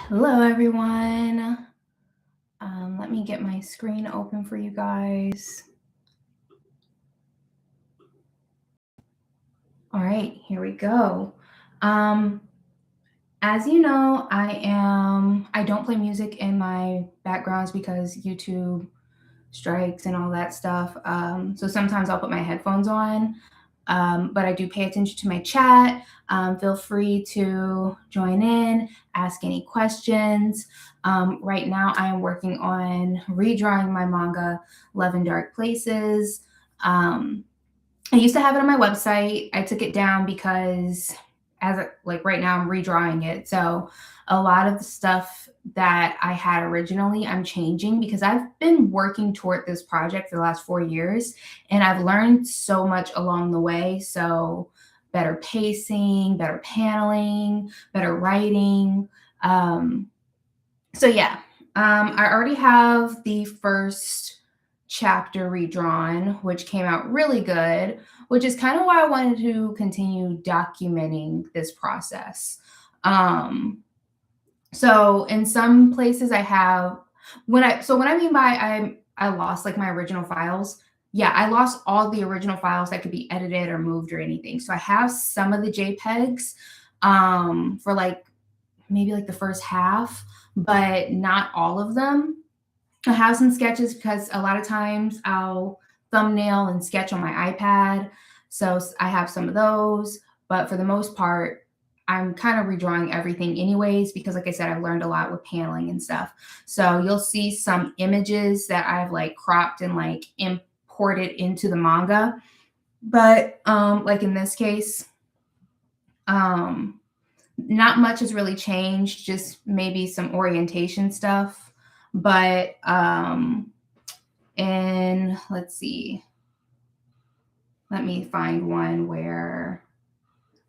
Hello, everyone. Let me get my screen open for you guys. All right, here we go. Um, as you know, I don't play music in my backgrounds because YouTube strikes and all that stuff. So sometimes I'll put my headphones on, but I do pay attention to my chat. Feel free to join in, ask any questions. Right now, I am working on redrawing my manga, Love in Dark Places. I used to have it on my website. I took it down because like right now I'm redrawing it. So a lot of the stuff that I had originally, I'm changing because I've been working toward this project for the last 4 years and I've learned so much along the way. So better pacing, better paneling, better writing. Um, so yeah, I already have the first chapter redrawn, which came out really good, which is kind of why I wanted to continue documenting this process. Um, so in some places I have when I mean by I lost like my original files. Yeah, I lost all the original files that could be edited or moved or anything. So I have some of the JPEGs for like maybe like the first half, but not all of them. I have some sketches because a lot of times I'll thumbnail and sketch on my iPad. So I have some of those, but for the most part, I'm kind of redrawing everything anyways, because like I said, I've learned a lot with paneling and stuff. So you'll see some images that I've like cropped and like imported into the manga. But like in this case, um, not much has really changed, just maybe some orientation stuff. But and let's see, let me find one where,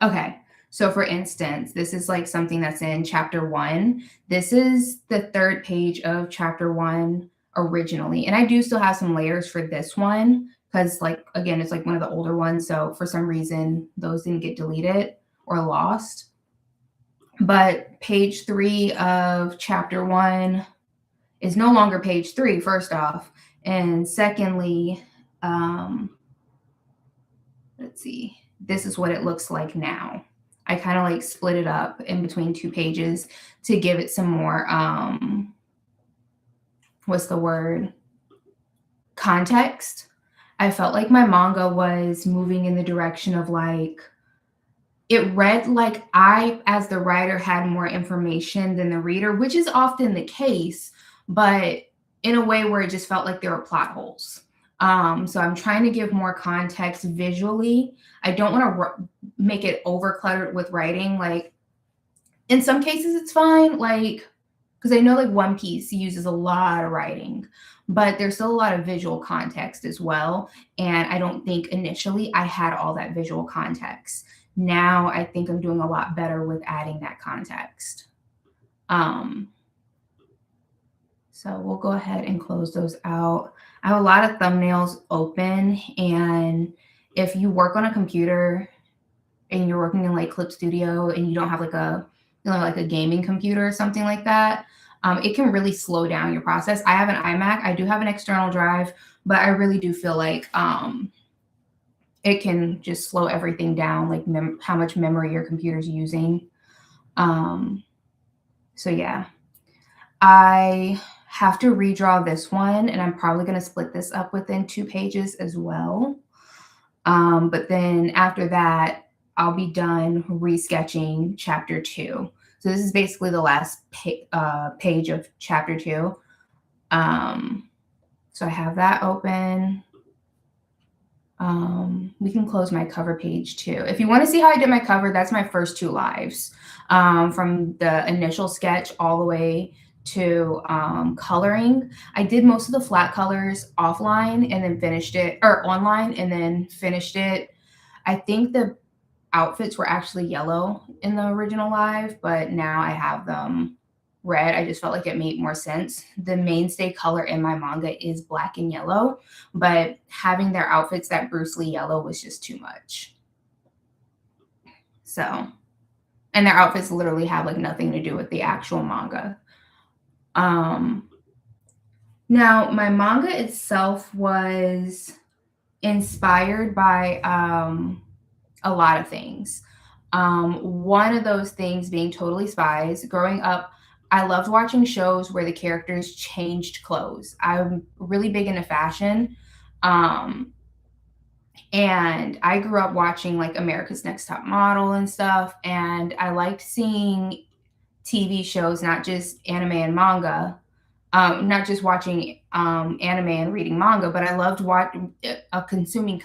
okay. So for instance, this is like something that's in chapter 1. This is the third page of chapter 1 originally. And I do still have some layers for this one because like again, it's like one of the older ones. So for some reason, those didn't get deleted or lost. But page 3 of chapter 1 is no longer page 3, first off. And secondly, let's see, this is what it looks like now. I kind of like split it up in between 2 pages to give it some more, what's the word? Context. I felt like my manga was moving in the direction of like, it read like I, as the writer, had more information than the reader, which is often the case, but in a way where it just felt like there were plot holes. So I'm trying to give more context visually. I don't want to make it over cluttered with writing. Like in some cases, it's fine. Like, because I know like One Piece uses a lot of writing, but there's still a lot of visual context as well. And I don't think initially I had all that visual context. Now I think I'm doing a lot better with adding that context. So we'll go ahead and close those out. I have a lot of thumbnails open, and if you work on a computer and you're working in like Clip Studio and you don't have like a, you know, like a gaming computer or something like that, it can really slow down your process. I have an iMac. I do have an external drive, but I really do feel like it can just slow everything down, like how much memory your computer's using. So yeah, I have to redraw this one, and I'm probably going to split this up within 2 pages as well. But then after that, I'll be done resketching chapter 2. So this is basically the last page of chapter 2. So I have that open. We can close my cover page too. If you want to see how I did my cover, that's my first 2 lives, from the initial sketch all the way to coloring. I did most of the flat colors offline and then finished it, or online and then finished it. I think the outfits were actually yellow in the original live, but now I have them red. I just felt like it made more sense. The mainstay color in my manga is black and yellow, but having their outfits that Bruce Lee yellow was just too much. So, and and their outfits literally have like nothing to do with the actual manga. Um, Now my manga itself was inspired by a lot of things. One of those things being Totally Spies. Growing up, I loved watching shows where the characters changed clothes. I'm really big into fashion. Um, and I grew up watching like America's Next Top Model and stuff. And I liked seeing TV shows, not just anime and manga, not just watching anime and reading manga, but I loved consuming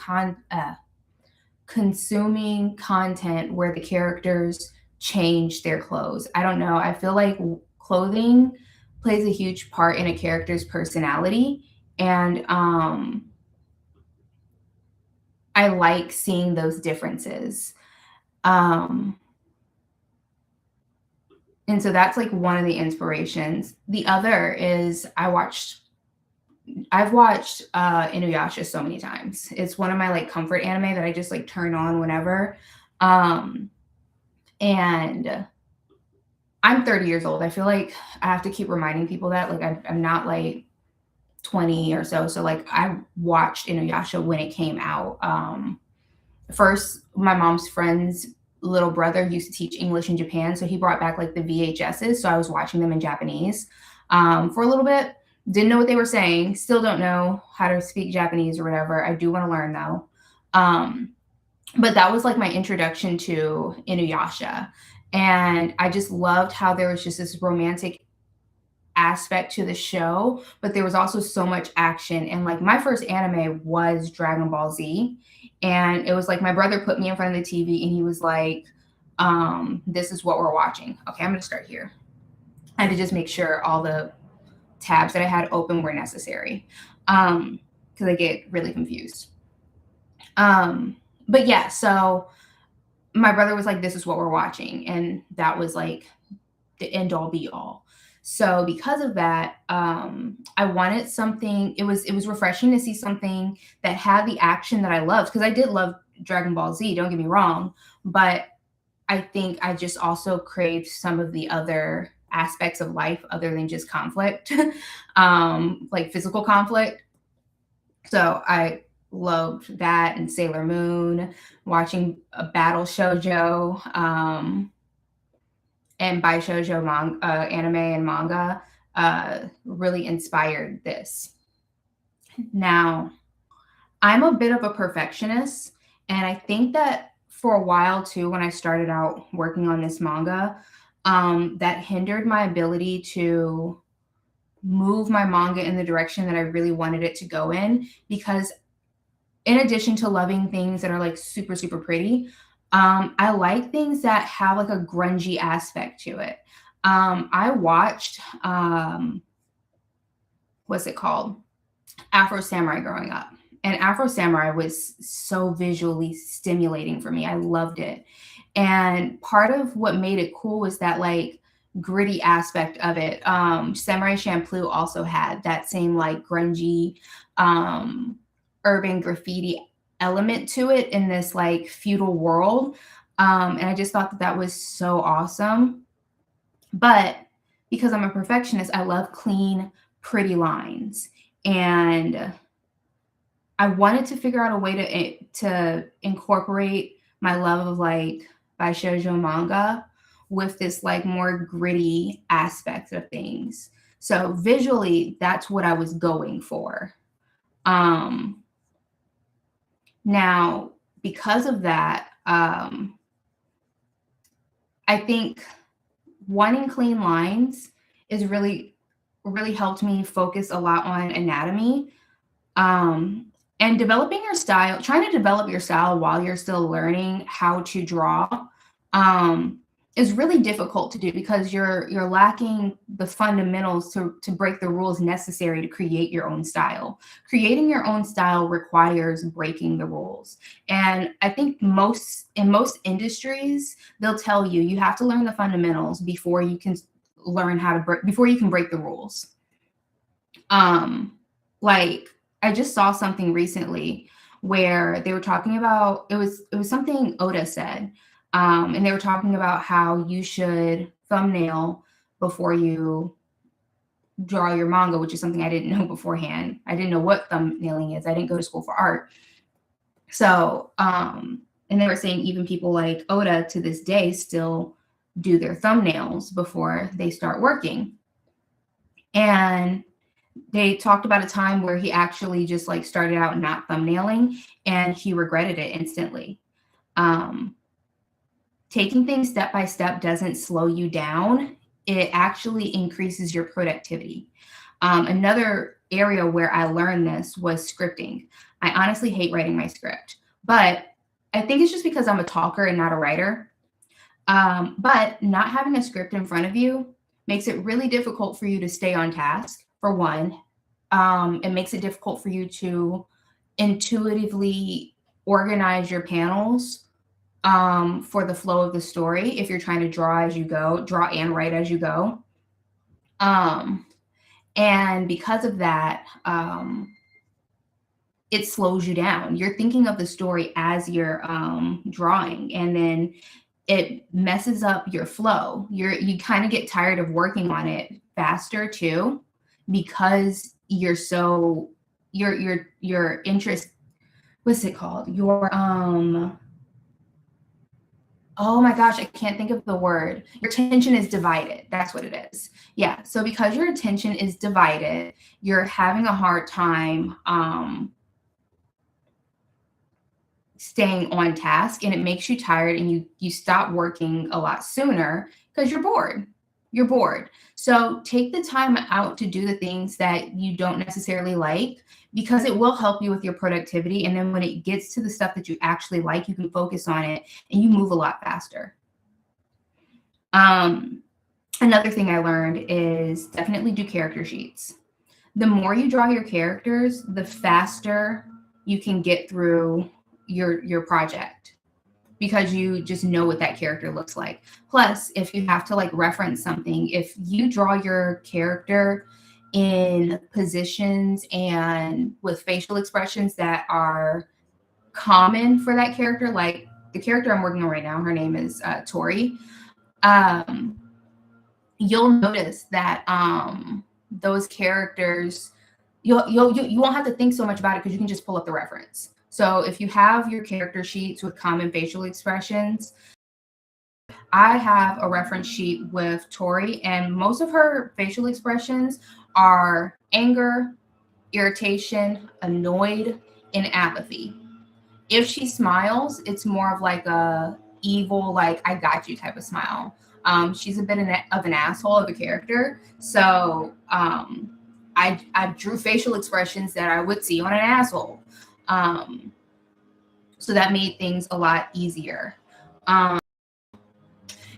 content where the characters change their clothes. I don't know. I feel like clothing plays a huge part in a character's personality, and I like seeing those differences. Um, and so that's like one of the inspirations. The other is I've watched Inuyasha so many times. It's one of my like comfort anime that I just like turn on whenever. Um, and I'm 30 years old. I feel like I have to keep reminding people that like I'm not like 20 or so. So like I watched Inuyasha when it came out. First, my mom's friend's little brother used to teach English in Japan, so he brought back like the VHSs. So I was watching them in Japanese for a little bit. Didn't know what they were saying. Still don't know how to speak Japanese or whatever. I do want to learn though. But that was like my introduction to Inuyasha. And I just loved how there was just this romantic aspect to the show, but there was also so much action. And like my first anime was Dragon Ball Z. And it was like my brother put me in front of the TV and he was like, this is what we're watching. Okay, I'm gonna start here. I had to just make sure all the tabs that I had open were necessary. Because I get really confused. But yeah, so my brother was like, this is what we're watching. And that was like the end all be all. So because of that, I wanted something. It was refreshing to see something that had the action that I loved, because I did love Dragon Ball Z. Don't get me wrong, but I think I just also craved some of the other aspects of life other than just conflict, like physical conflict. So I loved that and Sailor Moon, watching a battle shojo. And by anime and manga really inspired this. Now, I'm a bit of a perfectionist, and I think that for a while too, when I started out working on this manga, that hindered my ability to move my manga in the direction that I really wanted it to go in, because in addition to loving things that are like super, super pretty, I like things that have like a grungy aspect to it. I watched, what's it called? Afro Samurai growing up. And Afro Samurai was so visually stimulating for me. I loved it. And part of what made it cool was that like gritty aspect of it. Samurai Champloo also had that same like grungy, urban graffiti element to it in this like feudal world. And I just thought that that was so awesome. But because I'm a perfectionist, I love clean, pretty lines. And I wanted to figure out a way to incorporate my love of like shoujo manga with this like more gritty aspect of things. So visually, that's what I was going for. Um, Now, because of that, I think wanting clean lines is really helped me focus a lot on anatomy. And developing your style, trying to develop your style while you're still learning how to draw, um, is really difficult to do because you're lacking the fundamentals to break the rules necessary to create your own style. Creating your own style requires breaking the rules. And I think most industries, they'll tell you you have to learn the fundamentals before you can learn how to before you can break the rules. Like I just saw something recently where they were talking about, it was something Oda said. And they were talking about how you should thumbnail before you draw your manga, which is something I didn't know beforehand. I didn't know what thumbnailing is. I didn't go to school for art. So, and they were saying even people like Oda to this day still do their thumbnails before they start working. And they talked about a time where he actually just like started out not thumbnailing and he regretted it instantly. Taking things step by step doesn't slow you down. It actually increases your productivity. Another area where I learned this was scripting. I honestly hate writing my script, but I think it's just because I'm a talker and not a writer. But not having a script in front of you makes it really difficult for you to stay on task, for one. It makes it difficult for you to intuitively organize your panels for the flow of the story if you're trying to draw as you go, draw and write as you go. And because of that, it slows you down. You're thinking of the story as you're drawing, and then it messes up your flow. You kind of get tired of working on it faster too, because you're so your interest, what's it called? Your oh my gosh, I can't think of the word. Your attention is divided. That's what it is. Yeah. So because your attention is divided, you're having a hard time staying on task, and it makes you tired, and you stop working a lot sooner because you're bored. You're bored. So take the time out to do the things that you don't necessarily like, because it will help you with your productivity. And then when it gets to the stuff that you actually like, you can focus on it and you move a lot faster. Another thing I learned is definitely do character sheets. The more you draw your characters, the faster you can get through your project, because you just know what that character looks like. Plus, if you have to like reference something, if you draw your character in positions and with facial expressions that are common for that character, like the character I'm working on right now, her name is Tori. You'll notice that those characters, you won't have to think so much about it because you can just pull up the reference. So if you have your character sheets with common facial expressions, I have a reference sheet with Tori, and most of her facial expressions are anger, irritation, annoyed, and apathy. If she smiles, it's more of like a evil, like I got you type of smile. She's a bit of an asshole of a character, so I drew facial expressions that I would see on an asshole. So that made things a lot easier.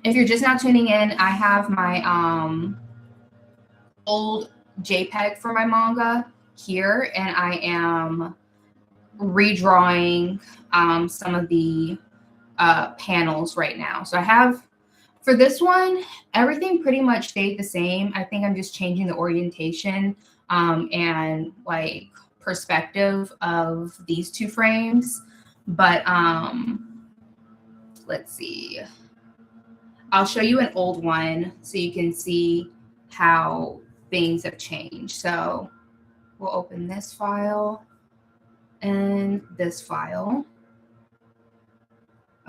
If you're just now tuning in, I have my old JPEG for my manga here, and I am redrawing some of the panels right now. So I have, for this one, everything pretty much stayed the same. I think I'm just changing the orientation and like perspective of these two frames. But let's see. I'll show you an old one so you can see how things have changed. So we'll open this file and this file.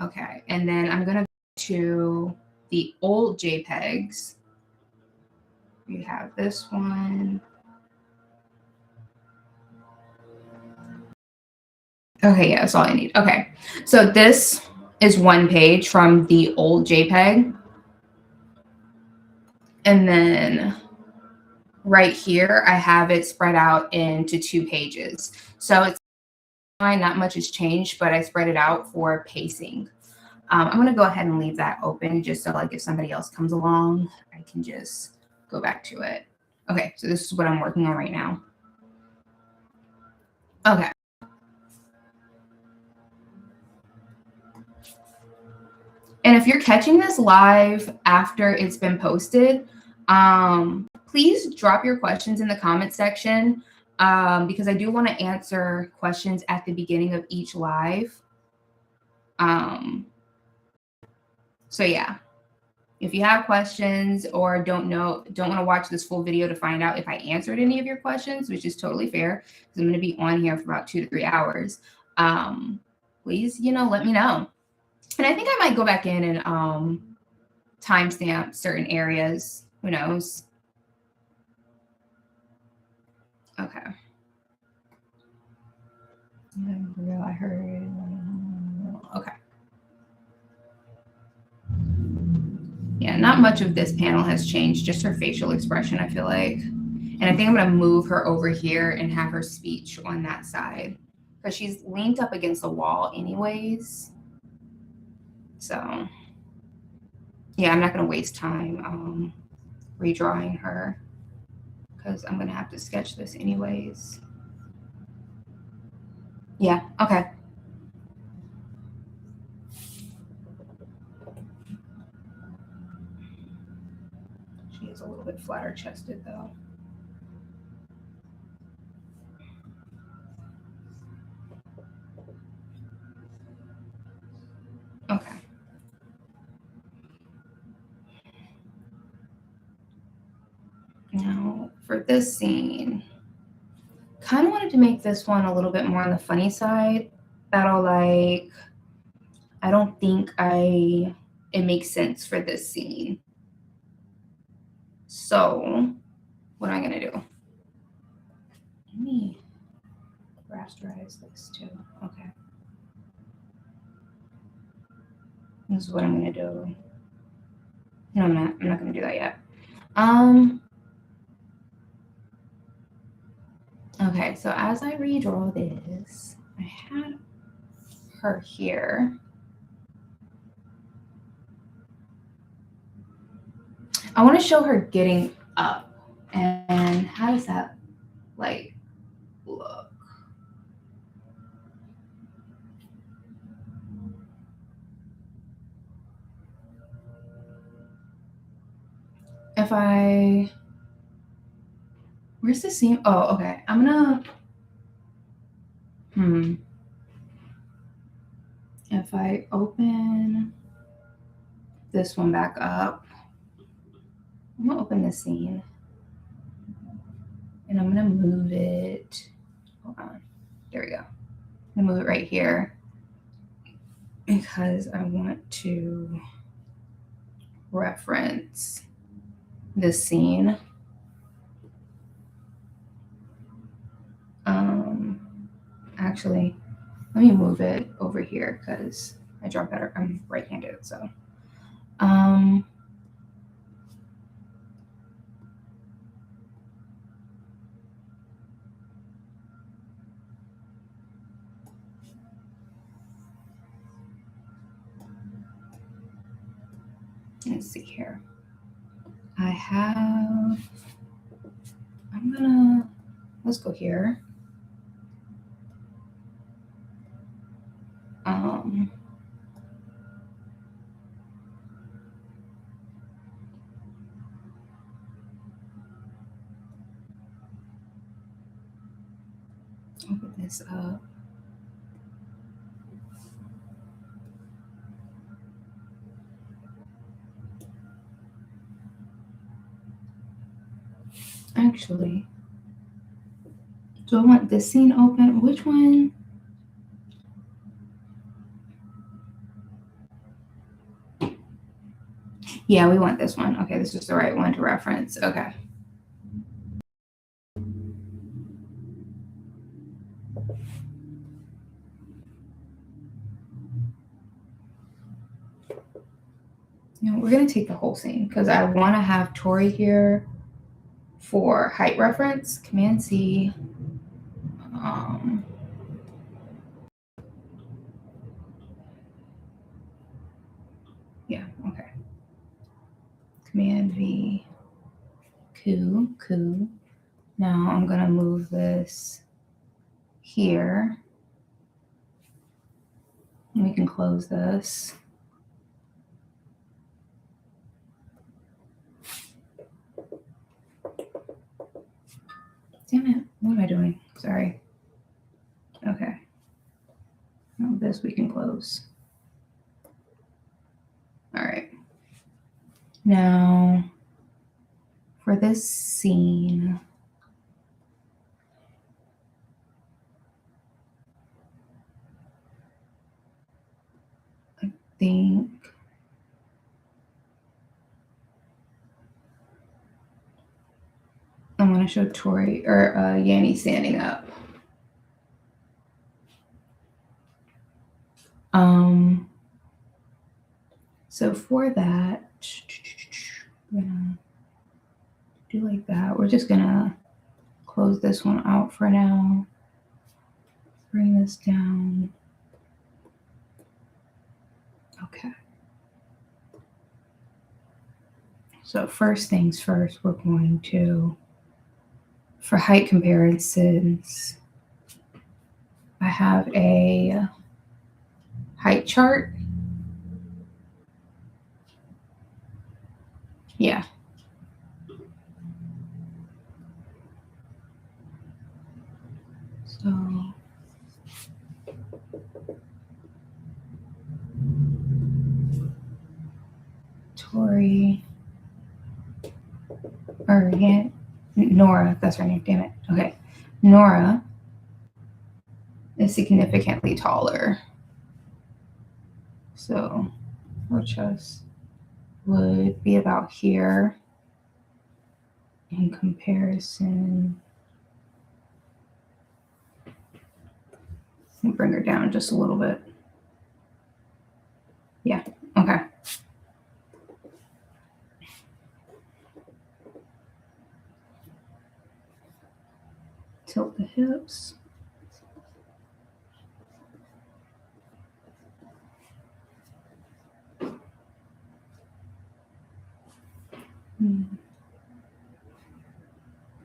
Okay, and then I'm gonna go to the old JPEGs. We have this one. Okay, yeah, that's all I need. Okay, so this is one page from the old JPEG. And then right here, I have it spread out into 2 pages. So it's fine, not much has changed, but I spread it out for pacing. I'm going to go ahead and leave that open just so like if somebody else comes along, I can just go back to it. Okay, so this is what I'm working on right now. Okay. And if you're catching this live after it's been posted, please drop your questions in the comment section because I do want to answer questions at the beginning of each live. So yeah, if you have questions or don't want to watch this full video to find out if I answered any of your questions, which is totally fair because I'm going to be on here for about 2 to 3 hours, please, let me know. And I think I might go back in and timestamp certain areas. Who knows? Okay. I heard. Okay. Yeah, not much of this panel has changed, just her facial expression, I feel like. And I think I'm going to move her over here and have her speech on that side because she's leaned up against the wall anyways. So, yeah, I'm not going to waste time redrawing her because I'm going to have to sketch this anyways. Yeah, okay. She is a little bit flatter chested though. Okay. Now for this scene, kind of wanted to make this one a little bit more on the funny side. That'll I don't think it makes sense for this scene. So what am I gonna do? Let me rasterize this too. Okay. This is what I'm gonna do. No, I'm not gonna do that yet. Okay, so as I redraw this, I had her here. I want to show her getting up. And how does that look? Where's the seam? Oh, okay. I'm gonna, if I open this one back up, I'm gonna open the scene and I'm gonna move it. Hold on. There we go. I'm gonna move it right here because I want to reference this scene. Actually, let me move it over here because I draw better. I'm right-handed, so. Let's see here. Let's go here. Open this up. Actually, do I want this scene open? Which one? Yeah, we want this one. Okay, this is the right one to reference. Okay. We're going to take the whole scene because I want to have Tori here for height reference. Command C. Yeah, okay. Command V. Coup. Now I'm going to move this here. And we can close this. Damn it. What am I doing? Sorry. Okay. Now this we can close. All right. Now, for this scene, I think I'm going to show Tori or Yanni standing up. So for that, we're gonna do like that. We're just gonna close this one out for now. Bring this down. Okay. So first things first, we're going to, for height comparisons, I have a height chart. Yeah. So Tori, or yeah, Nora, that's her name, damn it. Okay. Nora is significantly taller. So her chest would be about here in comparison. I'll bring her down just a little bit. Yeah, okay. Tilt the hips.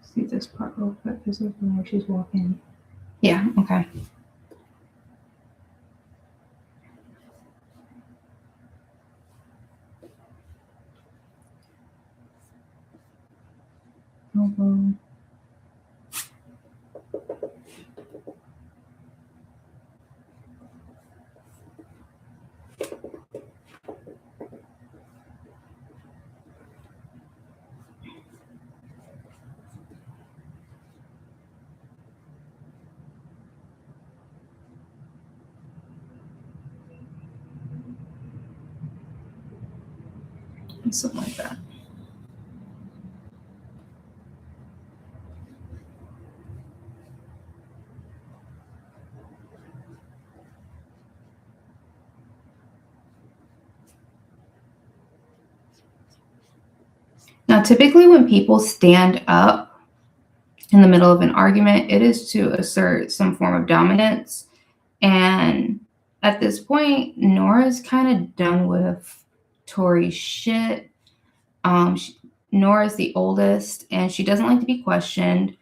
See this part real quick. This is where she's walking. Yeah, okay. Elbow. And something like that. Now, typically when people stand up in the middle of an argument, it is to assert some form of dominance. And at this point, Nora's kind of done with Tori's shit. Nora's the oldest, and she doesn't like to be questioned.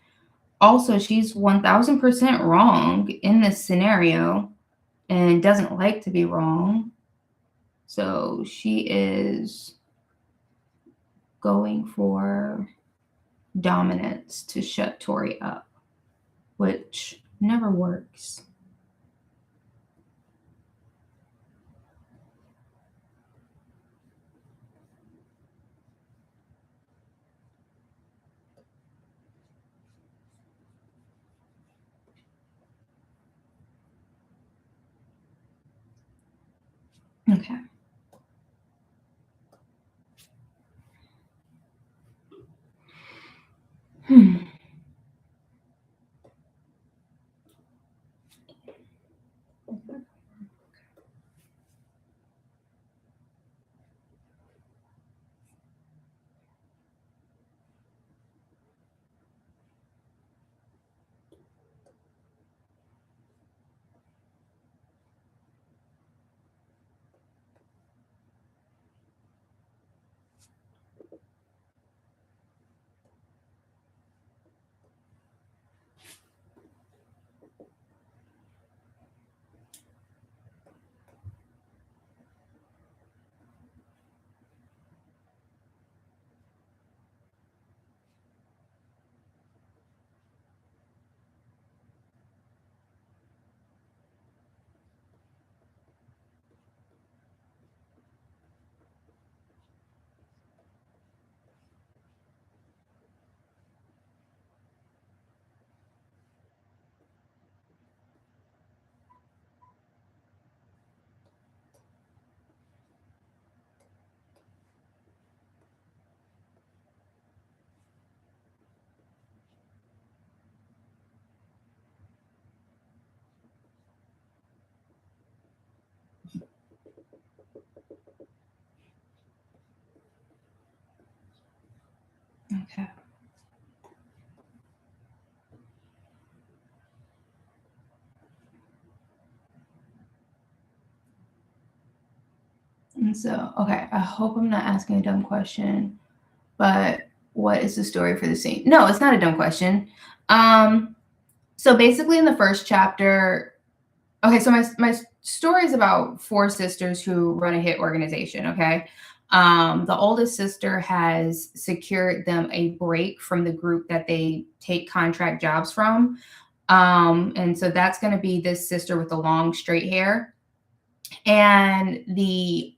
Also, she's 1000% wrong in this scenario and doesn't like to be wrong. So she is going for dominance to shut Tori up, which never works. Okay. Okay. And so, okay, I hope I'm not asking a dumb question, but what is the story for the scene? No, it's not a dumb question. Um, so basically in the first chapter, okay, so my story is about four sisters who run a hit organization, okay? The oldest sister has secured them a break from the group that they take contract jobs from. And so that's going to be this sister with the long straight hair. And the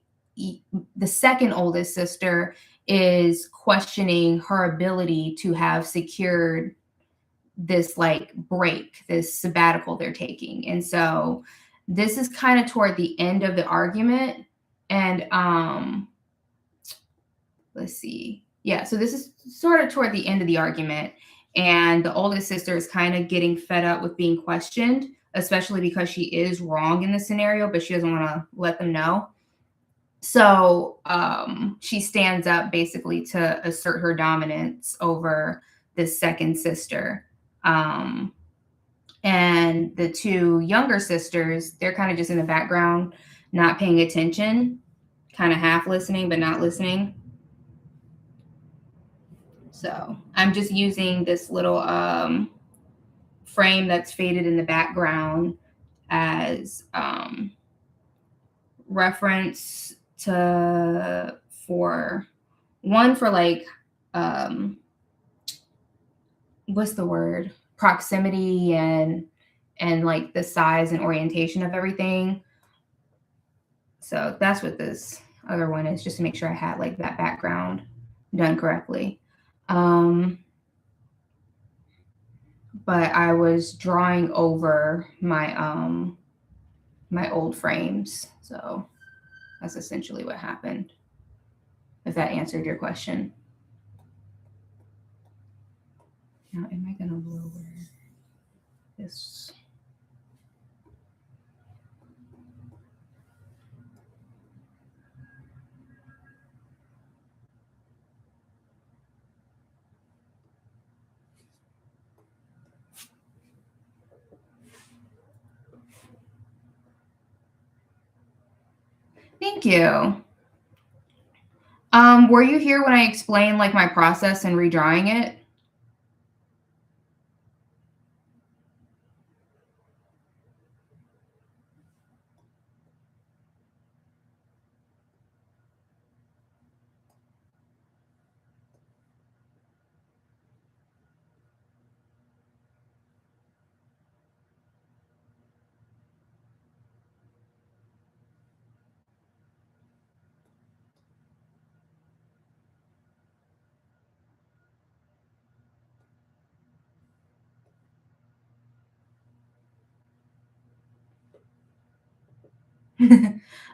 second oldest sister is questioning her ability to have secured this like break, this sabbatical they're taking. And so this is kind of toward the end of the argument. And let's see. Yeah, so this is sort of toward the end of the argument. And the oldest sister is kind of getting fed up with being questioned, especially because she is wrong in the scenario, but she doesn't want to let them know. So she stands up basically to assert her dominance over this second sister. Um, and the two younger sisters, they're kind of just in the background, not paying attention, kind of half listening, but not listening. So I'm just using this little frame that's faded in the background as reference to for one for like what's the word, proximity and like the size and orientation of everything. So that's what this other one is, just to make sure I had like that background done correctly. um but I was drawing over my old frames, so that's essentially what happened, if that answered your question. Now, am I going to lower this? Thank you. Were you here when I explained like my process in redrawing it?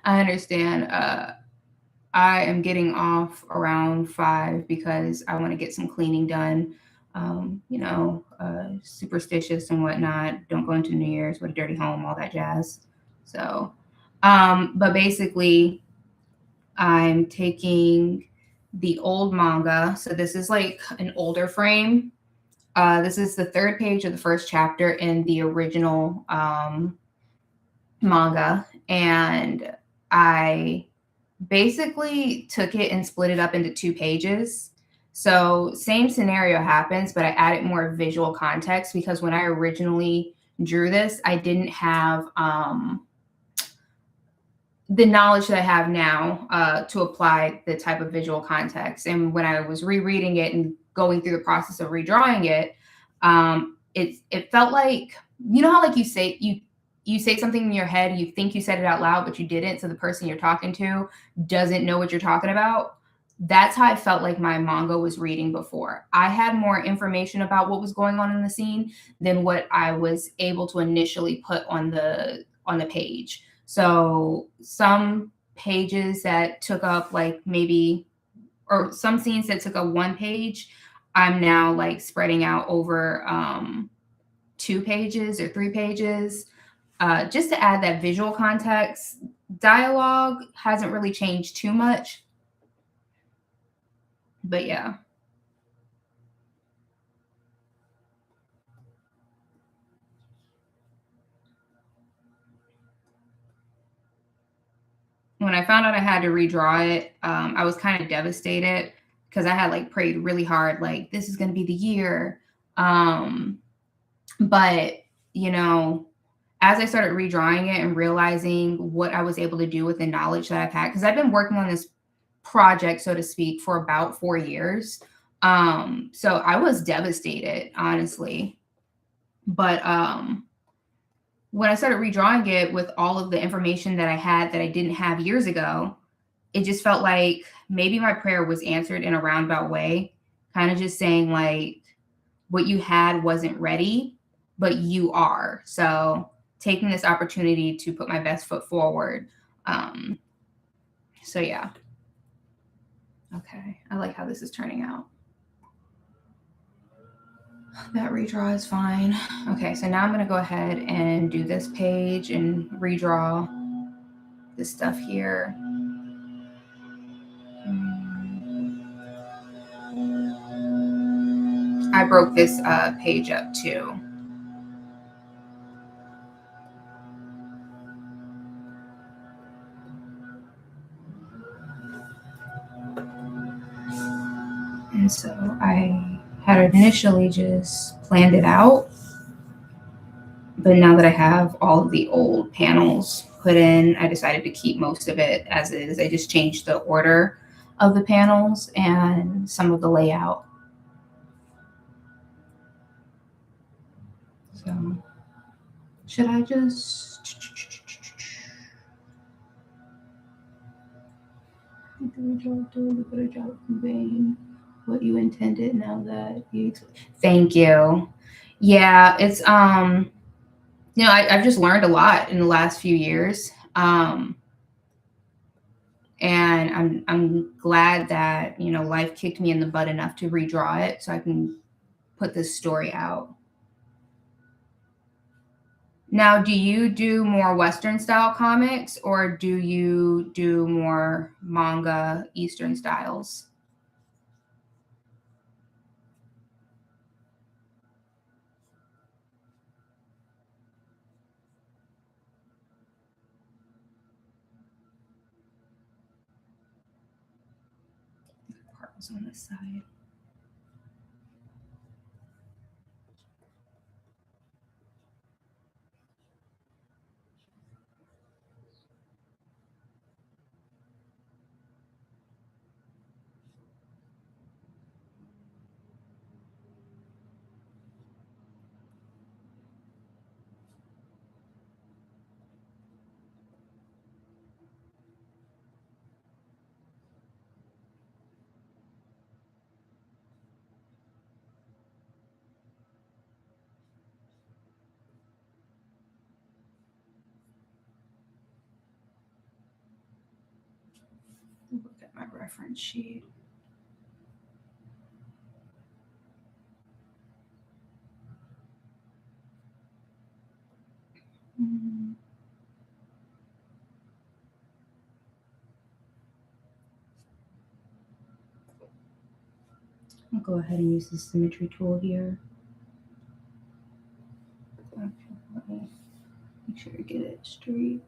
I understand. I am getting off around 5 because I want to get some cleaning done. Superstitious and whatnot. Don't go into New Year's with a dirty home, all that jazz. So, but basically, I'm taking the old manga. So this is like an older frame. This is the third page of the first chapter in the original manga, and I basically took it and split it up into 2 pages. So same scenario happens, but I added more visual context because when I originally drew this, I didn't have the knowledge that I have now to apply the type of visual context. And when I was rereading it and going through the process of redrawing it, it felt like, you know how like you say something in your head, you think you said it out loud, but you didn't. So the person you're talking to doesn't know what you're talking about. That's how I felt like my manga was reading before. I had more information about what was going on in the scene than what I was able to initially put on the page. So some pages that took up like maybe, or some scenes that took up 1 page, I'm now like spreading out over 2 pages or 3 pages, just to add that visual context. Dialogue hasn't really changed too much, but yeah. when I found out I had to redraw it, I was kind of devastated because I had like prayed really hard, like this is going to be the year. Um, but you know, as I started redrawing it and realizing what I was able to do with the knowledge that I've had, because I've been working on this project, so to speak, for about 4 years. So I was devastated, honestly. But when I started redrawing it with all of the information that I had that I didn't have years ago, it just felt like maybe my prayer was answered in a roundabout way, kind of just saying like what you had wasn't ready, but you are. So taking this opportunity to put my best foot forward. Um, so yeah. Okay. I like how this is turning out. That redraw is fine. Okay, so now I'm going to go ahead and do this page and redraw this stuff here. I broke this page up too. And so I had initially just planned it out, but now that I have all of the old panels put in, I decided to keep most of it as is. I just changed the order of the panels and some of the layout. So should I just do a better job conveying what you intended now that you thank you. Yeah, it's I've just learned a lot in the last few years. And I'm glad that, life kicked me in the butt enough to redraw it so I can put this story out. Now, do you do more Western style comics or do you do more manga Eastern styles? Pearls on this side. Look at my reference sheet. I'll go ahead and use the symmetry tool here. Okay, let me make sure to get it straight.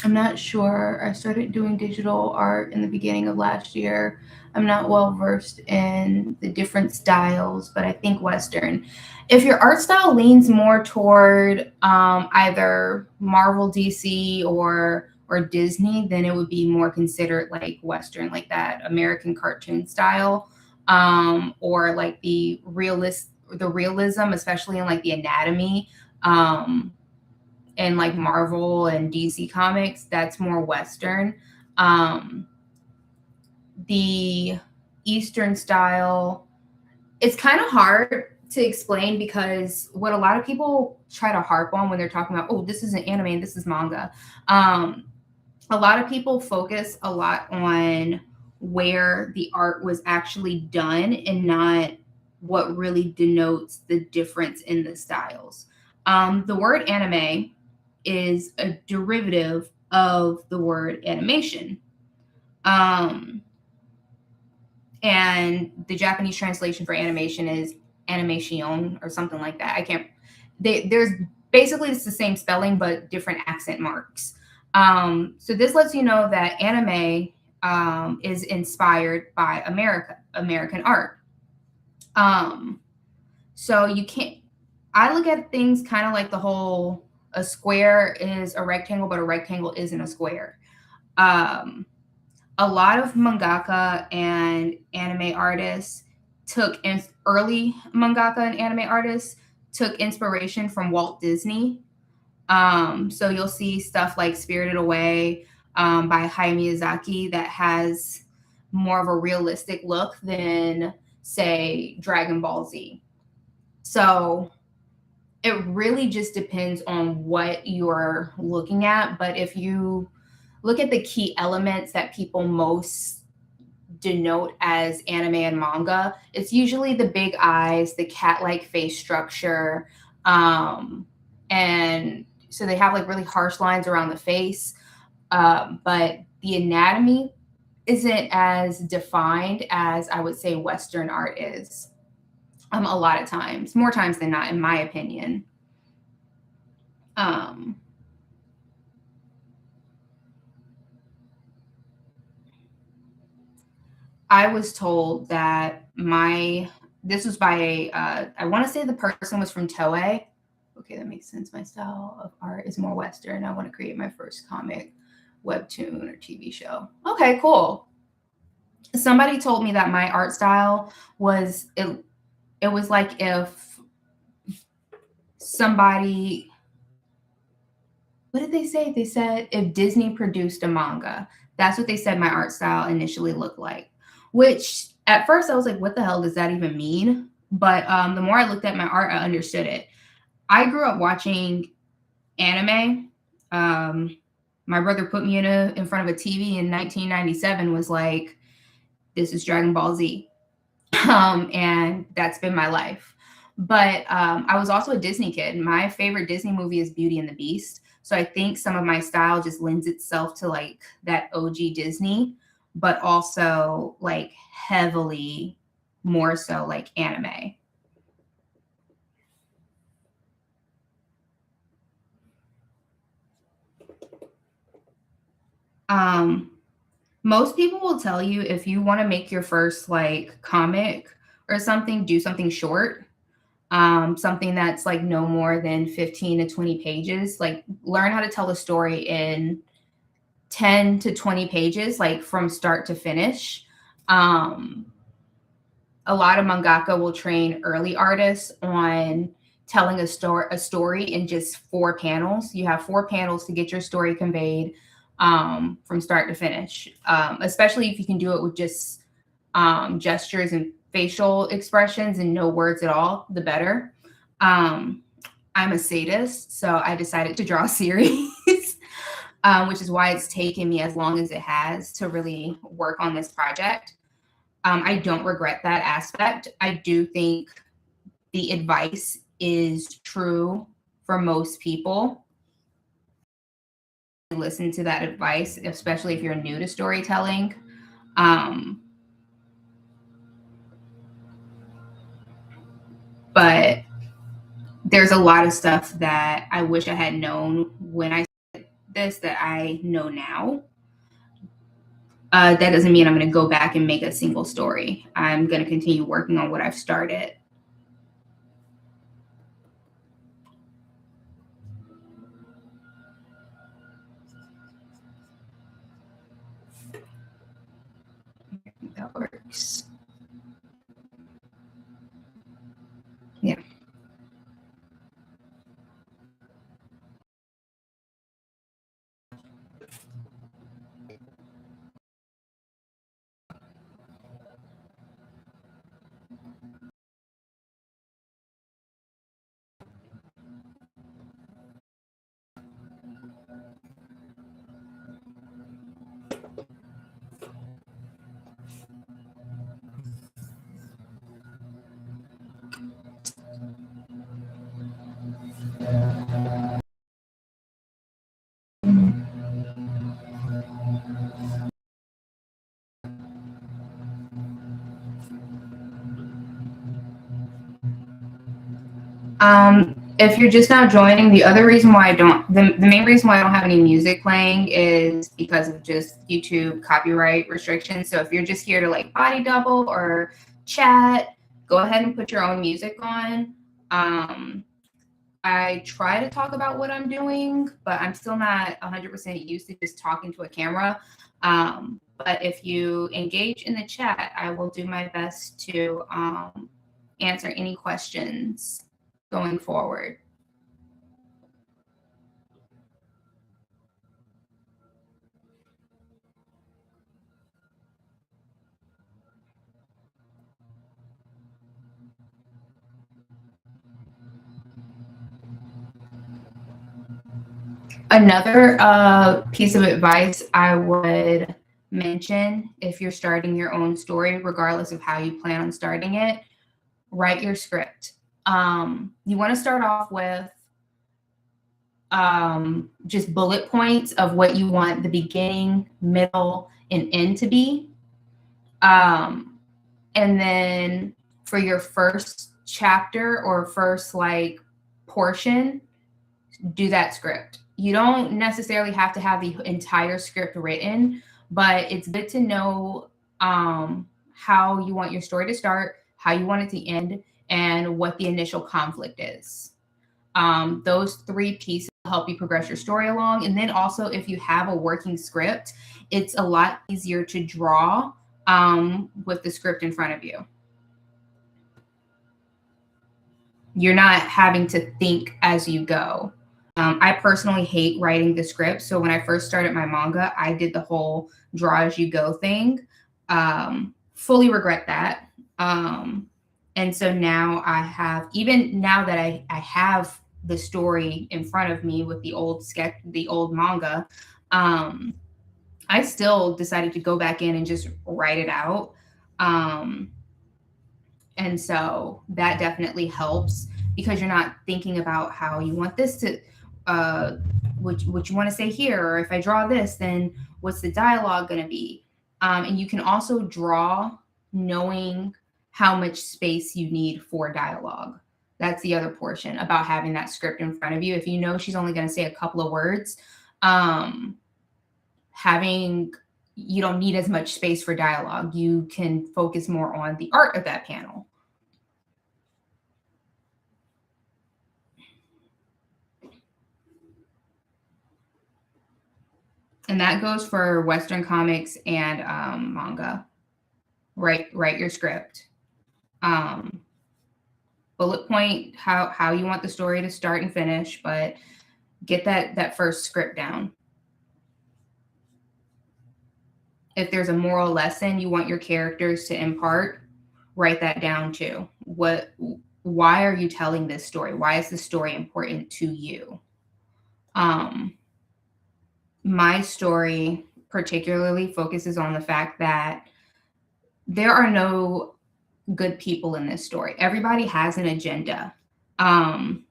I'm not sure. I started doing digital art in the beginning of last year. I'm not well versed in the different styles, but I think Western. If your art style leans more toward either Marvel, DC, or Disney, then it would be more considered like Western, like that American cartoon style, or like the realism, especially in like the anatomy. And like Marvel and DC comics, that's more Western. Um, the Eastern style, it's kind of hard to explain because what a lot of people try to harp on when they're talking about, oh, this is an anime and this is manga. A lot of people focus a lot on where the art was actually done and not what really denotes the difference in the styles. The word anime is a derivative of the word animation. and the Japanese translation for animation is animation or something like that. I can't. There's basically it's the same spelling but different accent marks. So this lets you know that anime is inspired by American art. Um, so you can't. I look at things kind of like the whole a square is a rectangle, but a rectangle isn't a square. Um, a lot of mangaka and anime artists early mangaka and anime artists took inspiration from Walt Disney. So you'll see stuff like Spirited Away by Hayao Miyazaki that has more of a realistic look than, say, Dragon Ball Z. So it really just depends on what you're looking at. But if you look at the key elements that people most denote as anime and manga, it's usually the big eyes, the cat-like face structure, and so they have like really harsh lines around the face, but the anatomy isn't as defined as I would say Western art is. A lot of times, more times than not, in my opinion. Um, I was told that this was by I want to say the person was from Toei. Okay, that makes sense. My style of art is more Western. I want to create my first comic, webtoon, or TV show. Okay, cool. Somebody told me that my art style was it. It was like if somebody, what did they say? They said if Disney produced a manga. That's what they said my art style initially looked like. Which at first I was like, what the hell does that even mean? But the more I looked at my art, I understood it. I grew up watching anime. My brother put me in front of a TV in 1997. Was like, this is Dragon Ball Z, and that's been my life. But I was also a Disney kid. My favorite Disney movie is Beauty and the Beast. So I think some of my style just lends itself to like that OG Disney, but also like heavily more so like anime. Um, Most people will tell you if you want to make your first like comic or something, do something short. Something that's like no more than 15 to 20 pages. Like learn how to tell a story in 10 to 20 pages, like from start to finish. Um, a lot of mangaka will train early artists on telling a story in just 4 panels. You have 4 panels to get your story conveyed from start to finish. Especially if you can do it with just gestures and facial expressions and no words at all, the better. Um, I'm a sadist, so I decided to draw a series, which is why it's taken me as long as it has to really work on this project. I don't regret that aspect. I do think the advice is true for most people. Listen to that advice, especially if you're new to storytelling. Um, but there's a lot of stuff that I wish I had known when I said this that I know now. That doesn't mean I'm going to go back and make a single story. I'm going to continue working on what I've started. That works. Yeah. If you're just now joining, the other reason why I don't, the main reason why I don't have any music playing is because of just YouTube copyright restrictions. So if you're just here to like body double or chat, go ahead and put your own music on. I try to talk about what I'm doing, but I'm still not 100% used to just talking to a camera. But if you engage in the chat, I will do my best to answer any questions going forward. Another piece of advice I would mention if you're starting your own story, regardless of how you plan on starting it, write your script. You want to start off with just bullet points of what you want the beginning, middle, and end to be. And then for your first chapter or first like portion, do that script. You don't necessarily have to have the entire script written, but it's good to know how you want your story to start, how you want it to end, and what the initial conflict is. Those three pieces will help you progress your story along. And then also, if you have a working script, it's a lot easier to draw with the script in front of you. You're not having to think as you go. I personally hate writing the script. So when I first started my manga, I did the whole draw as you go thing. Fully regret that. And so now I have, even now that I have the story in front of me with the old sketch, the old manga, I still decided to go back in and just write it out. And so that definitely helps because you're not thinking about how you want this to, what you want to say here, or if I draw this, then what's the dialogue going to be? And you can also draw knowing how much space you need for dialogue. That's the other portion about having that script in front of you. If you know she's only going to say a couple of words, you don't need as much space for dialogue. You can focus more on the art of that panel. And that goes for Western comics and manga. Write your script. Bullet point how you want the story to start and finish, but get that first script down. If there's a moral lesson you want your characters to impart, write that down too. Why are you telling this story? Why is this story important to you? My story particularly focuses on the fact that there are no good people in this story. Everybody has an agenda. And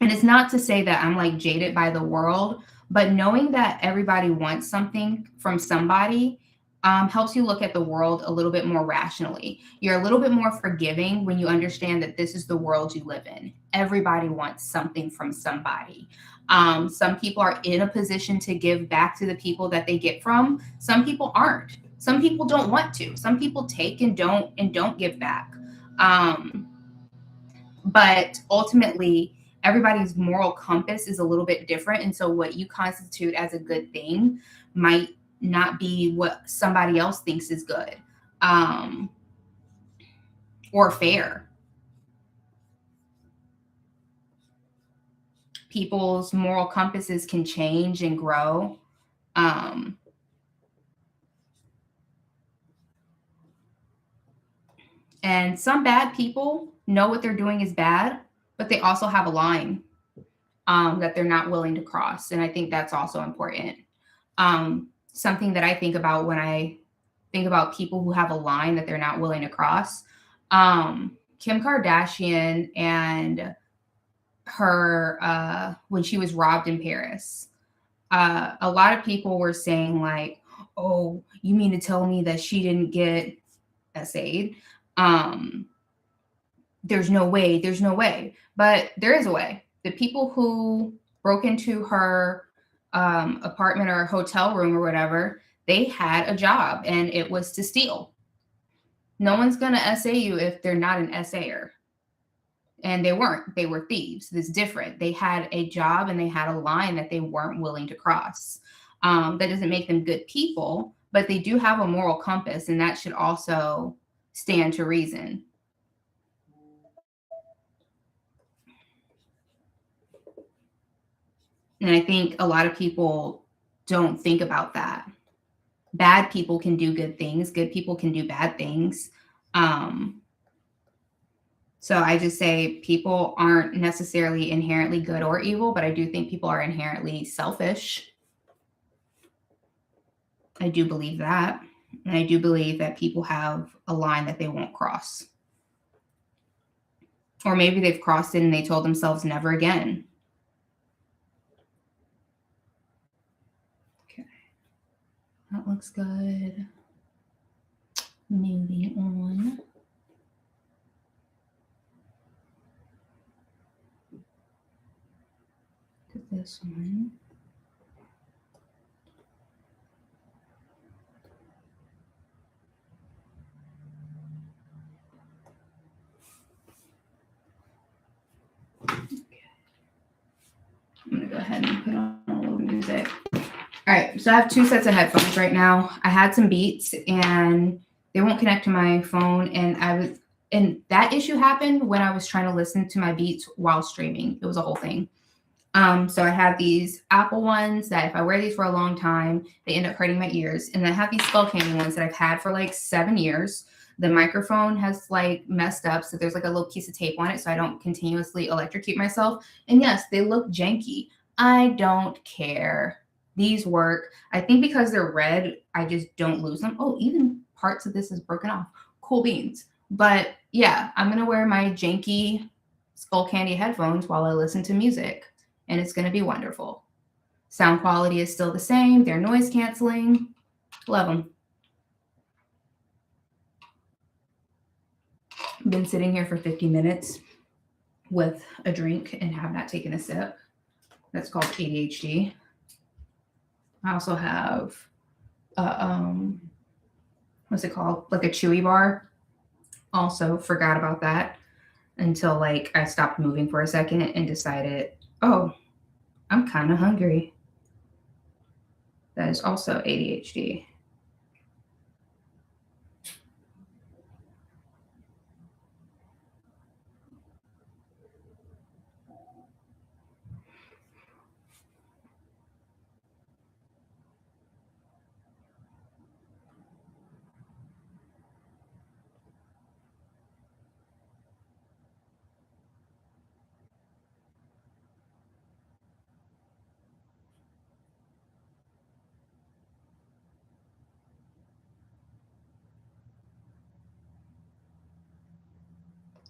it's not to say that I'm like jaded by the world, but knowing that everybody wants something from somebody helps you look at the world a little bit more rationally. You're a little bit more forgiving when you understand that this is the world you live in. Everybody wants something from somebody. Some people are in a position to give back to the people that they get from. Some people aren't. Some people don't want to. Some people take and don't give back. But ultimately, everybody's moral compass is a little bit different. And so what you constitute as a good thing might not be what somebody else thinks is good or fair. People's moral compasses can change and grow. And some bad people know what they're doing is bad, but they also have a line that they're not willing to cross. And I think that's also important. Something that I think about when I think about people who have a line that they're not willing to cross. Kim Kardashian and her, when she was robbed in Paris, a lot of people were saying like, oh, you mean to tell me that she didn't get essayed? there's no way, there's no way. But there is a way. The people who broke into her apartment or hotel room or whatever, they had a job and it was to steal. No one's going to essay you if they're not an essayer. And they weren't. They were thieves. It's different. They had a job and they had a line that they weren't willing to cross. That doesn't make them good people, but they do have a moral compass, and that should also stand to reason. And I think a lot of people don't think about that. Bad people can do good things. Good people can do bad things. So I just say people aren't necessarily inherently good or evil, but I do think people are inherently selfish. I do believe that. And I do believe that people have a line that they won't cross. Or maybe they've crossed it and they told themselves never again. Okay. That looks good. Moving on to this one. I'm going to go ahead and put on a little music. All right, so I have 2 sets of headphones right now. I had some Beats and they won't connect to my phone, and that issue happened when I was trying to listen to my Beats while streaming. It was a whole thing. So I have these Apple ones that if I wear these for a long time, they end up hurting my ears. And I have these Skull Candy ones that I've had for like 7 years. The microphone has like messed up, so there's like a little piece of tape on it so I don't continuously electrocute myself. And yes, they look janky. I don't care. These work. I think because they're red, I just don't lose them. Oh, even parts of this is broken off. Cool beans. But yeah, I'm going to wear my janky Skull Candy headphones while I listen to music. And it's going to be wonderful. Sound quality is still the same. They're noise canceling. Love them. I've been sitting here for 50 minutes with a drink and have not taken a sip. That's called ADHD. I also have, what's it called? Like a Chewy bar. Also forgot about that until like I stopped moving for a second and decided, oh, I'm kind of hungry. That is also ADHD.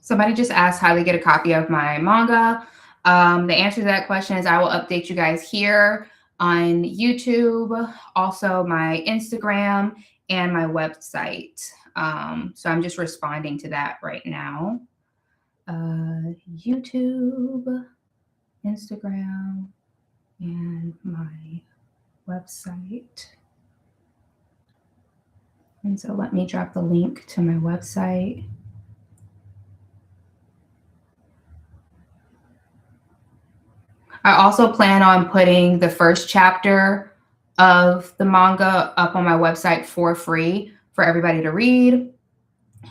Somebody just asked how to get a copy of my manga. The answer to that question is I will update you guys here on YouTube, also my Instagram, and my website. So I'm just responding to that right now. YouTube, Instagram, and my website. And so let me drop the link to my website. I also plan on putting the first chapter of the manga up on my website for free for everybody to read.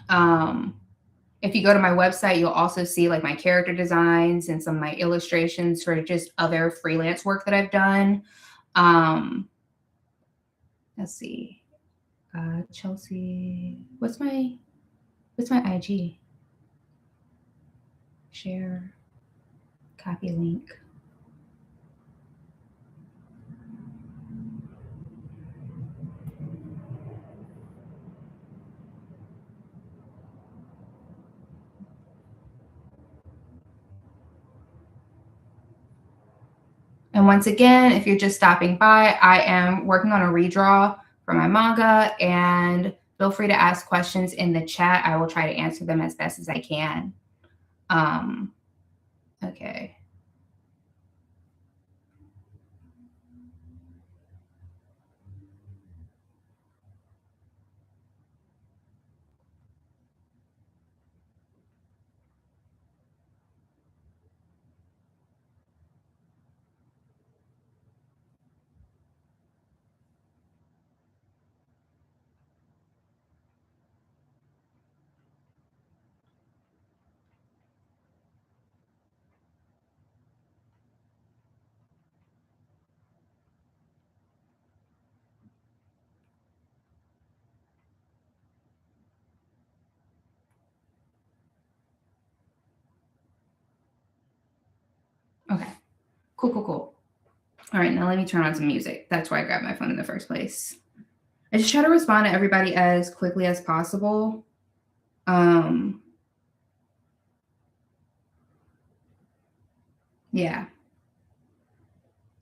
If you go to my website, you'll also see like my character designs and some of my illustrations for just other freelance work that I've done. Let's see. Chelsea, what's my IG? Share, copy link. And once again, if you're just stopping by, I am working on a redraw for my manga, and feel free to ask questions in the chat. I will try to answer them as best as I can. Um, okay. Okay. Cool, cool, cool. All right, now let me turn on some music. That's why I grabbed my phone in the first place. I just try to respond to everybody as quickly as possible. Um, yeah.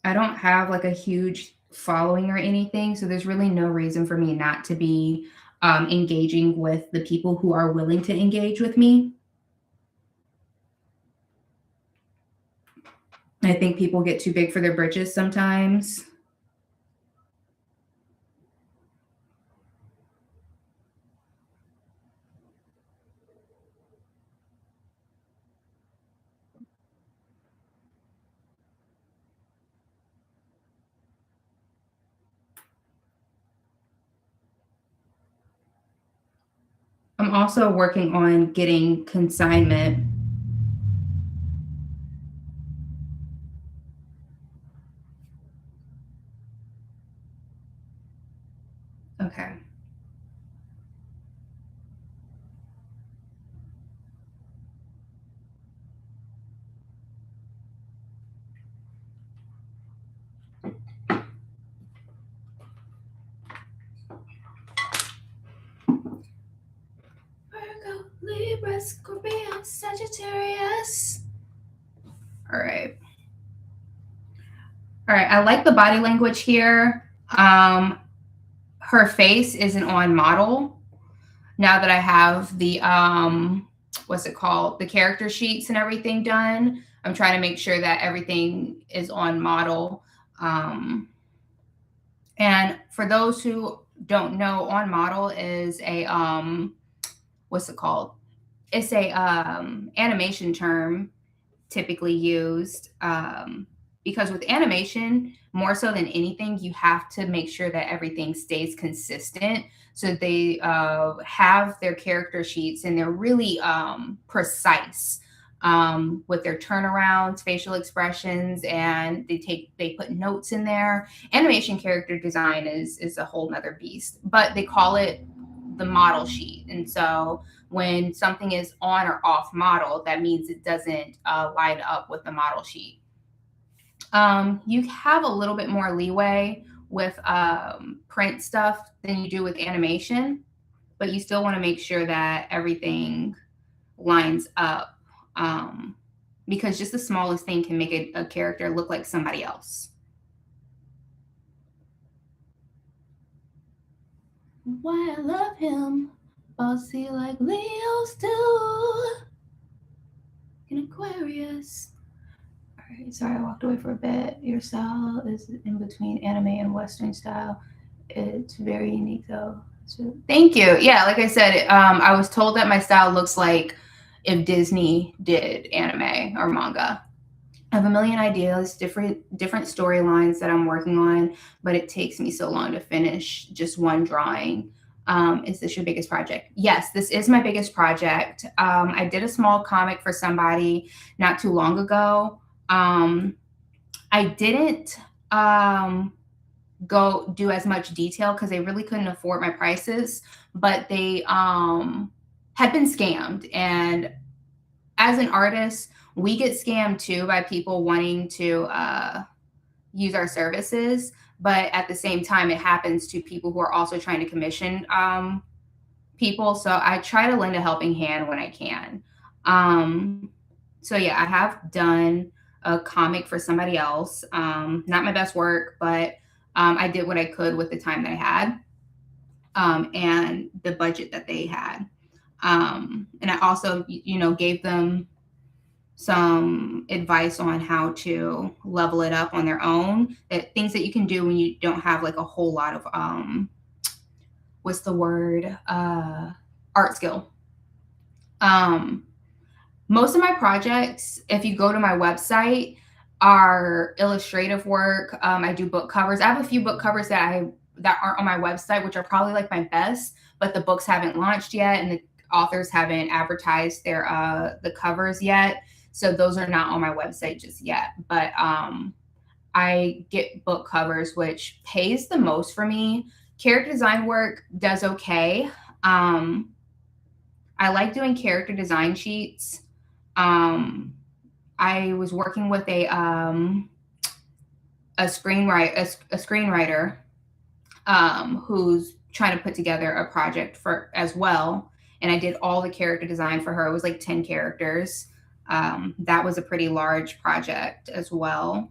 I don't have like a huge following or anything, so there's really no reason for me not to be engaging with the people who are willing to engage with me. I think people get too big for their britches sometimes. I'm also working on getting consignment. Okay. Virgo, Libra, Scorpio, Sagittarius. All right. All right. I like the body language here. Her face isn't on model. Now that I have the what's it called? The character sheets and everything done, I'm trying to make sure that everything is on model. And for those who don't know, on model is a what's it called? It's a animation term typically used, because with animation, more so than anything, you have to make sure that everything stays consistent. So they have their character sheets and they're really precise with their turnarounds, facial expressions, and they put notes in there. Animation character design is a whole nother beast, but they call it the model sheet. And so when something is on or off model, that means it doesn't line up with the model sheet. You have a little bit more leeway with print stuff than you do with animation, but you still want to make sure that everything lines up, because just the smallest thing can make a character look like somebody else. Why I love him, bossy like Leos do. In Aquarius. All right, sorry, I walked away for a bit. Your style is in between anime and Western style. It's very unique, though. So, thank you. Yeah, like I said, I was told that my style looks like if Disney did anime or manga. I have a million ideas, different storylines that I'm working on, but it takes me so long to finish just one drawing. Is this your biggest project? Yes, this is my biggest project. I did a small comic for somebody not too long ago. I didn't go do as much detail because they really couldn't afford my prices, but they had been scammed. And as an artist, we get scammed too by people wanting to use our services. But at the same time, it happens to people who are also trying to commission people. So I try to lend a helping hand when I can. So yeah, I have done a comic for somebody else. Not my best work, but I did what I could with the time that I had, and the budget that they had. And I also, gave them some advice on how to level it up on their own, things that you can do when you don't have like a whole lot of what's the word, art skill. Most of my projects, if you go to my website, are illustrative work. I do book covers. I have a few book covers that aren't on my website, which are probably like my best, but the books haven't launched yet and the authors haven't advertised their the covers yet. So those are not on my website just yet. But I get book covers, which pays the most for me. Character design work does okay. I like doing character design sheets. I was working with a screenwriter who's trying to put together a project for as well, and I did all the character design for her. It was like 10 characters. That was a pretty large project as well.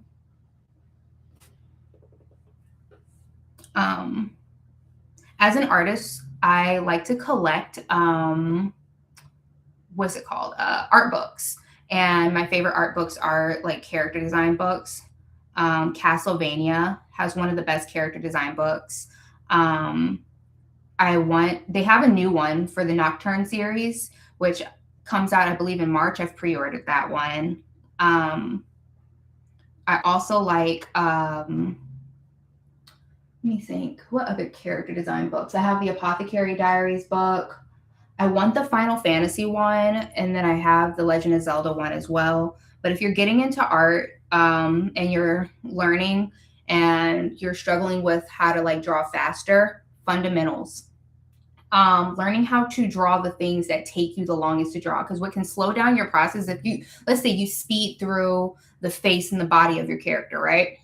As an artist, I like to collect what's it called? Art books. And my favorite art books are like character design books. Castlevania has one of the best character design books. They have a new one for the Nocturne series, which comes out, I believe, in March. I've pre-ordered that one. I also like, let me think, what other character design books? I have the Apothecary Diaries book. I want the Final Fantasy one, and then I have the Legend of Zelda one as well. But if you're getting into art and you're learning and you're struggling with how to like draw faster, fundamentals. Learning how to draw the things that take you the longest to draw, because what can slow down your process, if you, let's say you speed through the face and the body of your character, right?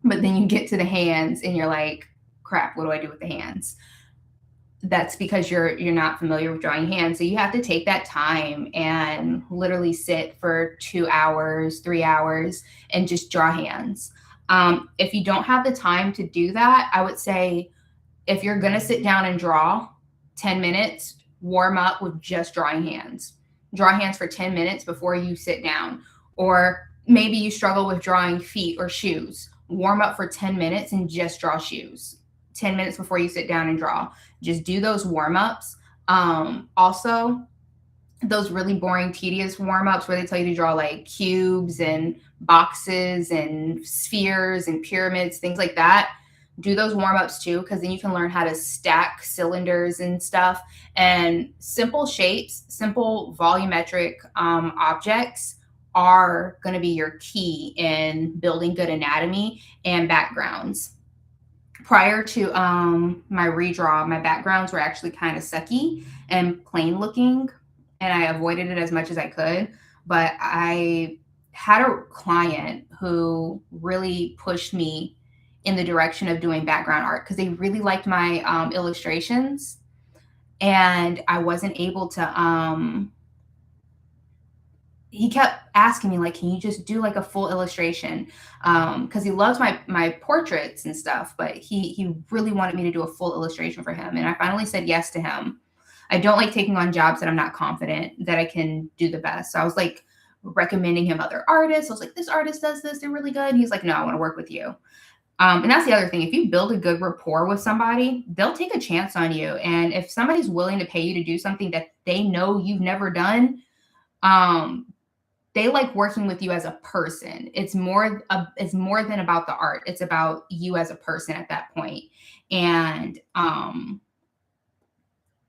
But then you get to the hands and you're like, crap, what do I do with the hands? That's because you're not familiar with drawing hands. So you have to take that time and literally sit for 2 hours, 3 hours, and just draw hands. If you don't have the time to do that, I would say if you're going to sit down and draw 10 minutes, warm up with just drawing hands. Draw hands for 10 minutes before you sit down. Or maybe you struggle with drawing feet or shoes. Warm up for 10 minutes and just draw shoes. 10 minutes before you sit down and draw. Just do those warm-ups. Also, those really boring, tedious warm-ups where they tell you to draw like cubes and boxes and spheres and pyramids, things like that. Do those warm-ups too, because then you can learn how to stack cylinders and stuff. And simple shapes, simple volumetric objects are going to be your key in building good anatomy and backgrounds. Prior to my redraw, my backgrounds were actually kind of sucky and plain looking, and I avoided it as much as I could. But I had a client who really pushed me in the direction of doing background art because they really liked my illustrations, and I wasn't able to he kept asking me like, can you just do like a full illustration? Because he loves my portraits and stuff, but he really wanted me to do a full illustration for him. And I finally said yes to him. I don't like taking on jobs that I'm not confident that I can do the best. So I was like recommending him other artists. I was like, this artist does this, they're really good. And he's like, no, I want to work with you. And that's the other thing. If you build a good rapport with somebody, they'll take a chance on you. And if somebody's willing to pay you to do something that they know you've never done, they like working with you as a person. It's more than about the art. It's about you as a person at that point. And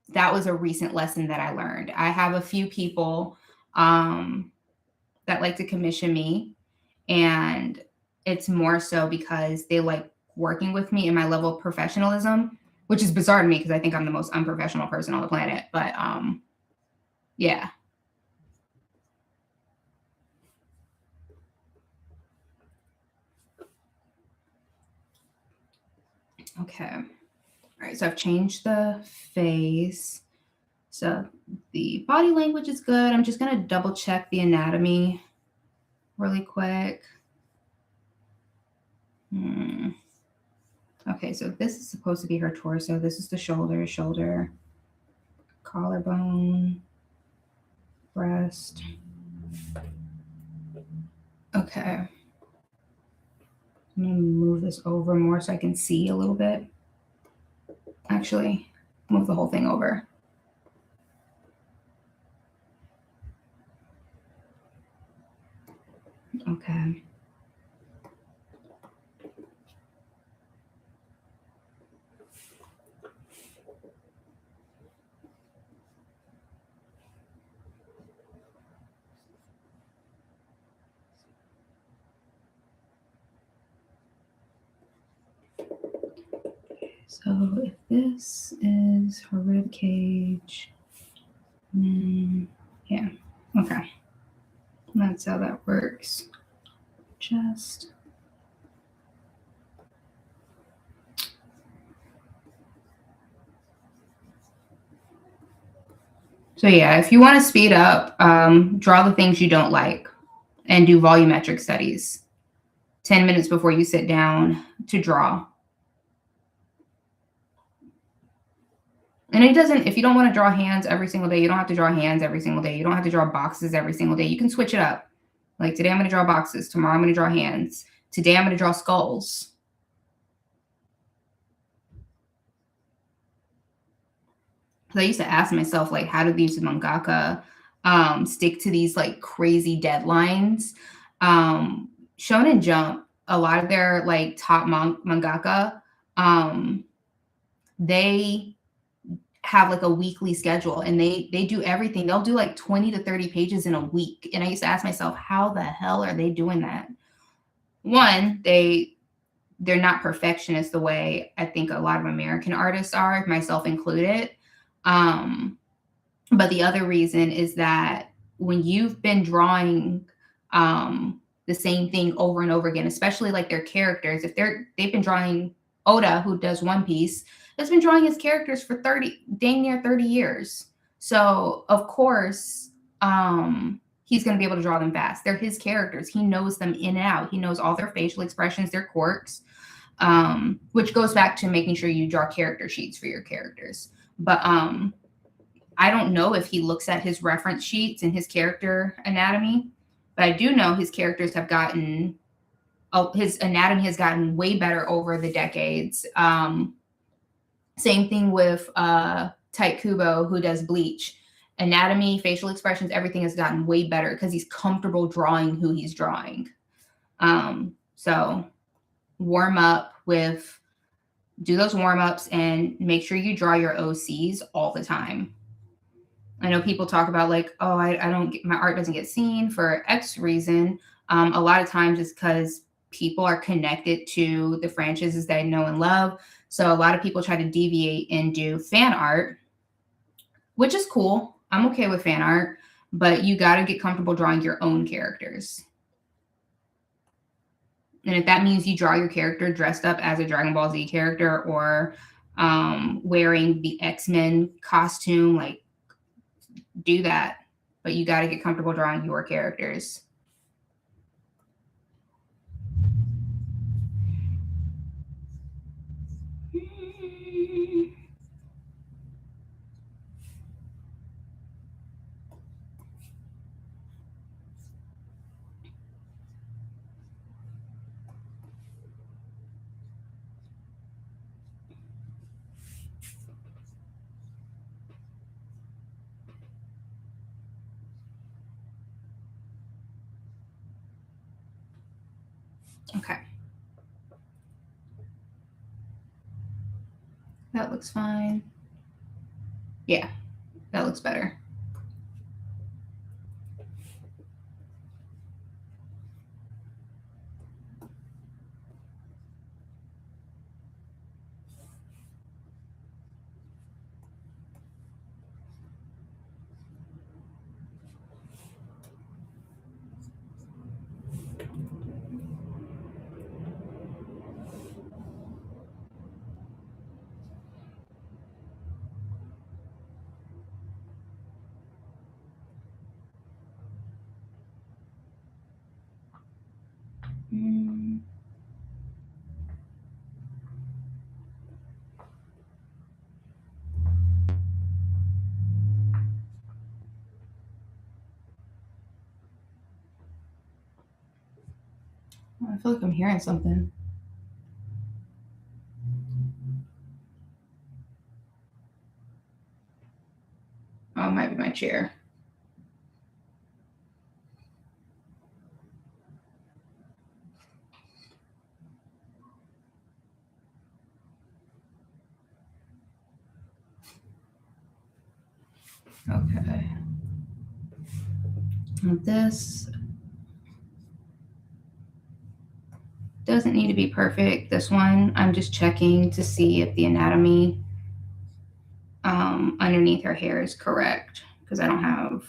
that was a recent lesson that I learned. I have a few people that like to commission me, and it's more so because they like working with me in my level of professionalism, which is bizarre to me because I think I'm the most unprofessional person on the planet. But yeah. Okay. All right. So I've changed the face. So the body language is good. I'm just going to double check the anatomy really quick. Okay, so this is supposed to be her torso. This is the shoulder, collarbone, breast. Okay. I'm gonna move this over more so I can see a little bit. Actually, move the whole thing over. Okay. So if this is her rib cage, then yeah, okay. That's how that works. Just so yeah, if you want to speed up, draw the things you don't like and do volumetric studies 10 minutes before you sit down to draw. And it doesn't, if you don't want to draw hands every single day, you don't have to draw hands every single day. You don't have to draw boxes every single day. You can switch it up. Like today, I'm going to draw boxes. Tomorrow, I'm going to draw hands. Today, I'm going to draw skulls. I used to ask myself, like, how do these mangaka stick to these like crazy deadlines? Shonen Jump, a lot of their like top mangaka, they have like a weekly schedule and they do everything. They'll do like 20 to 30 pages in a week. And I used to ask myself, how the hell are they doing that? One, they're not perfectionists the way I think a lot of American artists are, myself included. But the other reason is that when you've been drawing the same thing over and over again, especially like their characters, if they've been drawing Oda, who does One Piece, has been drawing his characters for 30, dang near 30 years. So of course, he's going to be able to draw them fast. They're his characters. He knows them in and out. He knows all their facial expressions, their quirks, which goes back to making sure you draw character sheets for your characters. But I don't know if he looks at his reference sheets and his character anatomy, but I do know his characters have gotten, his anatomy has gotten way better over the decades. Same thing with Type Kubo, who does Bleach. Anatomy, facial expressions, everything has gotten way better because he's comfortable drawing who he's drawing. So warm up with, do those warm ups and make sure you draw your OCs all the time. I know people talk about like, oh, I don't get, my art doesn't get seen for X reason. A lot of times it's because people are connected to the franchises they know and love. So a lot of people try to deviate and do fan art, which is cool. I'm okay with fan art, but you got to get comfortable drawing your own characters. And if that means you draw your character dressed up as a Dragon Ball Z character or wearing the X-Men costume, like, do that, but you got to get comfortable drawing your characters. Okay. That looks fine. Yeah, that looks better. I feel like I'm hearing something. Oh, it might be my chair. Okay. Now this doesn't need to be perfect. This one, I'm just checking to see if the anatomy underneath her hair is correct, because I don't have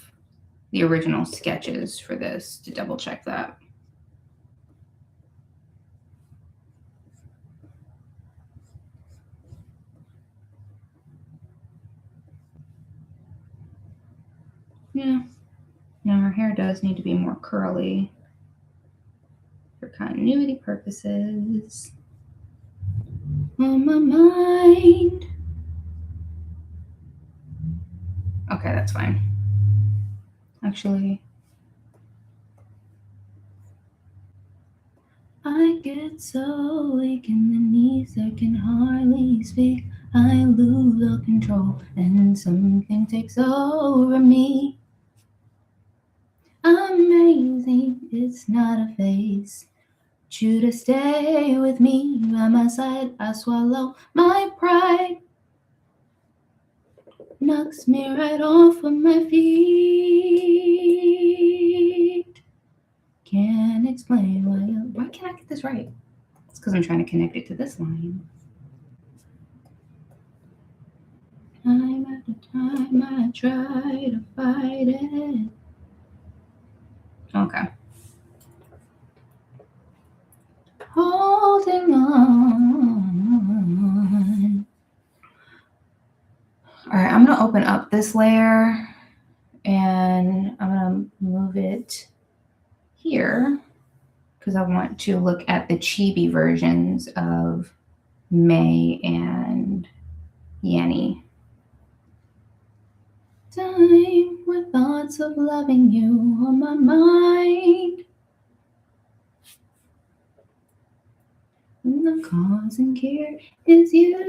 the original sketches for this to double check that. Yeah. Now her hair does need to be more curly for continuity purposes. On my mind. Okay, that's fine. Actually, I get so weak in the knees I can hardly speak. I lose all control and something takes over me. Amazing, it's not a phase. You to stay with me by my side. I swallow my pride. Knocks me right off of my feet. Can't explain why can't I get this right? It's because I'm trying to connect it to this line. Time after time I try to fight it. Okay. Holding on. All right, I'm gonna open up this layer and I'm gonna move it here because I want to look at the chibi versions of May and Yanni. Time with thoughts of loving you on my mind. And the cause and care is you.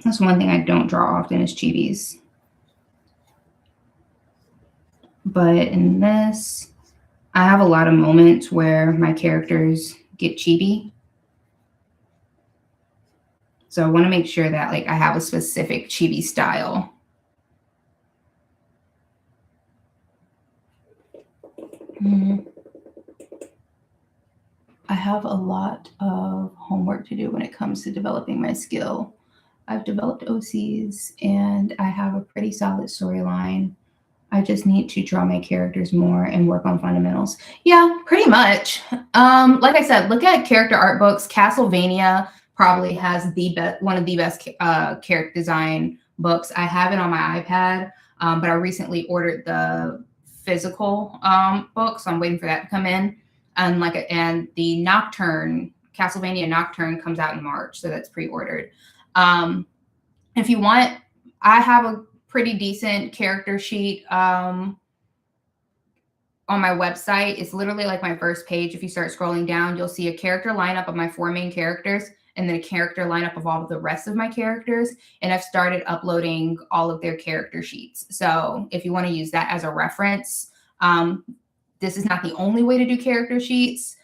That's one thing I don't draw often is chibis. But in this, I have a lot of moments where my characters get chibi. So I want to make sure that like I have a specific chibi style. I have a lot of homework to do when it comes to developing my skill. I've developed OCs and I have a pretty solid storyline. I just need to draw my characters more and work on fundamentals. Yeah, pretty much. Like I said, look at character art books. Castlevania probably has one of the best character design books. I have it on my iPad, but I recently ordered the physical book, so I'm waiting for that to come in. And the Nocturne, Castlevania Nocturne comes out in March, so that's pre-ordered. If you want, I have a pretty decent character sheet on my website. It's literally like my first page. If you start scrolling down, you'll see a character lineup of my 4 main characters and then a character lineup of all of the rest of my characters. And I've started uploading all of their character sheets. So if you want to use that as a reference, this is not the only way to do character sheets.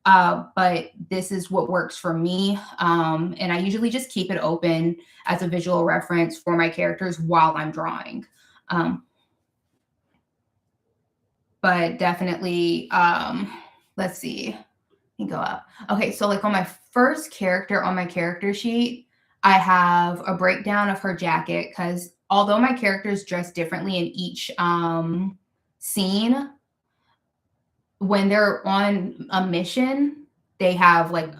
But this is what works for me. And I usually just keep it open as a visual reference for my characters while I'm drawing. But definitely, let's see, let me go up. Okay, so like on my first character on my character sheet, I have a breakdown of her jacket because although my characters dress differently in each scene, when they're on a mission, they have like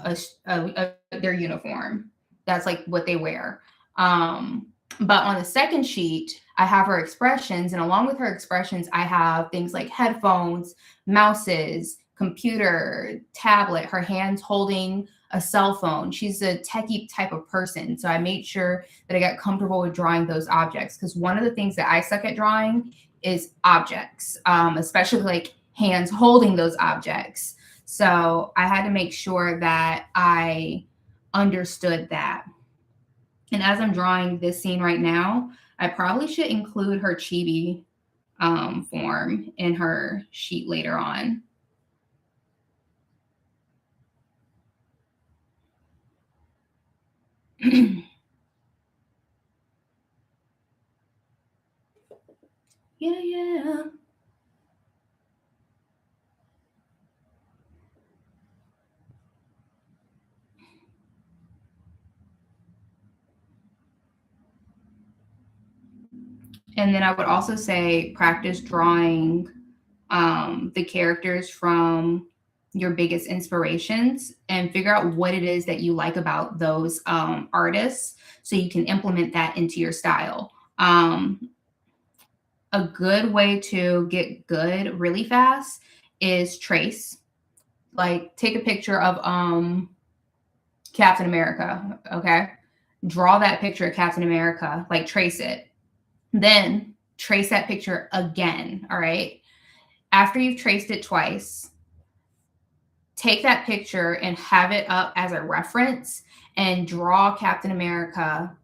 their uniform. That's like what they wear. But on the second sheet, I have her expressions, and along with her expressions, I have things like headphones, mouses, computer, tablet, her hands holding a cell phone. She's a techie type of person. So I made sure that I got comfortable with drawing those objects, because one of the things that I suck at drawing is objects, especially like hands holding those objects. So I had to make sure that I understood that. And as I'm drawing this scene right now, I probably should include her chibi form in her sheet later on. Yeah. And then I would also say practice drawing the characters from your biggest inspirations, and figure out what it is that you like about those artists so you can implement that into your style. A good way to get good really fast is trace. Like, take a picture of Captain America, okay? Draw that picture of Captain America, like trace it. Then trace that picture again, all right? After you've traced it twice, take that picture and have it up as a reference and draw Captain America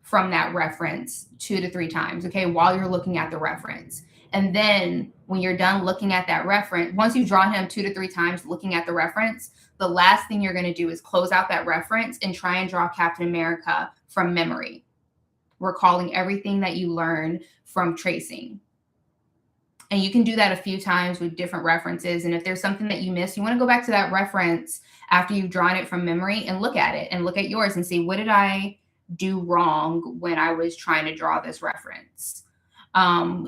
from that reference 2 to 3 times, okay, while you're looking at the reference. And then when you're done looking at that reference, once you've drawn him 2 to 3 times looking at the reference, the last thing you're going to do is close out that reference and try and draw Captain America from memory, recalling everything that you learned from tracing. And you can do that a few times with different references. And if there's something that you missed, you want to go back to that reference after you've drawn it from memory and look at it and look at yours and see, what did I do wrong when I was trying to draw this reference?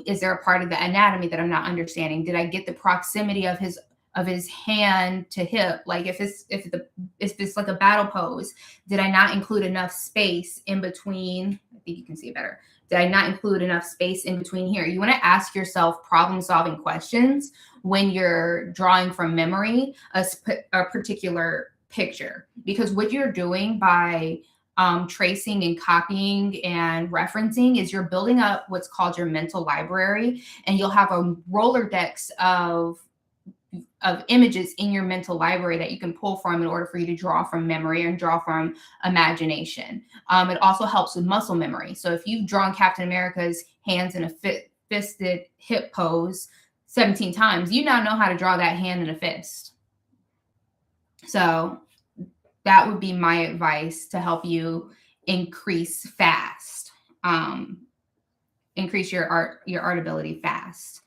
Is there a part of the anatomy that I'm not understanding? Did I get the proximity of his hand to hip? Like, if it's like a battle pose, did I not include enough space in between? I think you can see it better. Did I not include enough space in between here? You want to ask yourself problem-solving questions when you're drawing from memory a particular picture, because what you're doing by tracing and copying and referencing is you're building up what's called your mental library, and you'll have a Rolodex of images in your mental library that you can pull from in order for you to draw from memory and draw from imagination. It also helps with muscle memory. So if you've drawn Captain America's hands in a fisted hip pose 17 times, you now know how to draw that hand in a fist. So that would be my advice to help you increase fast, increase your art ability fast.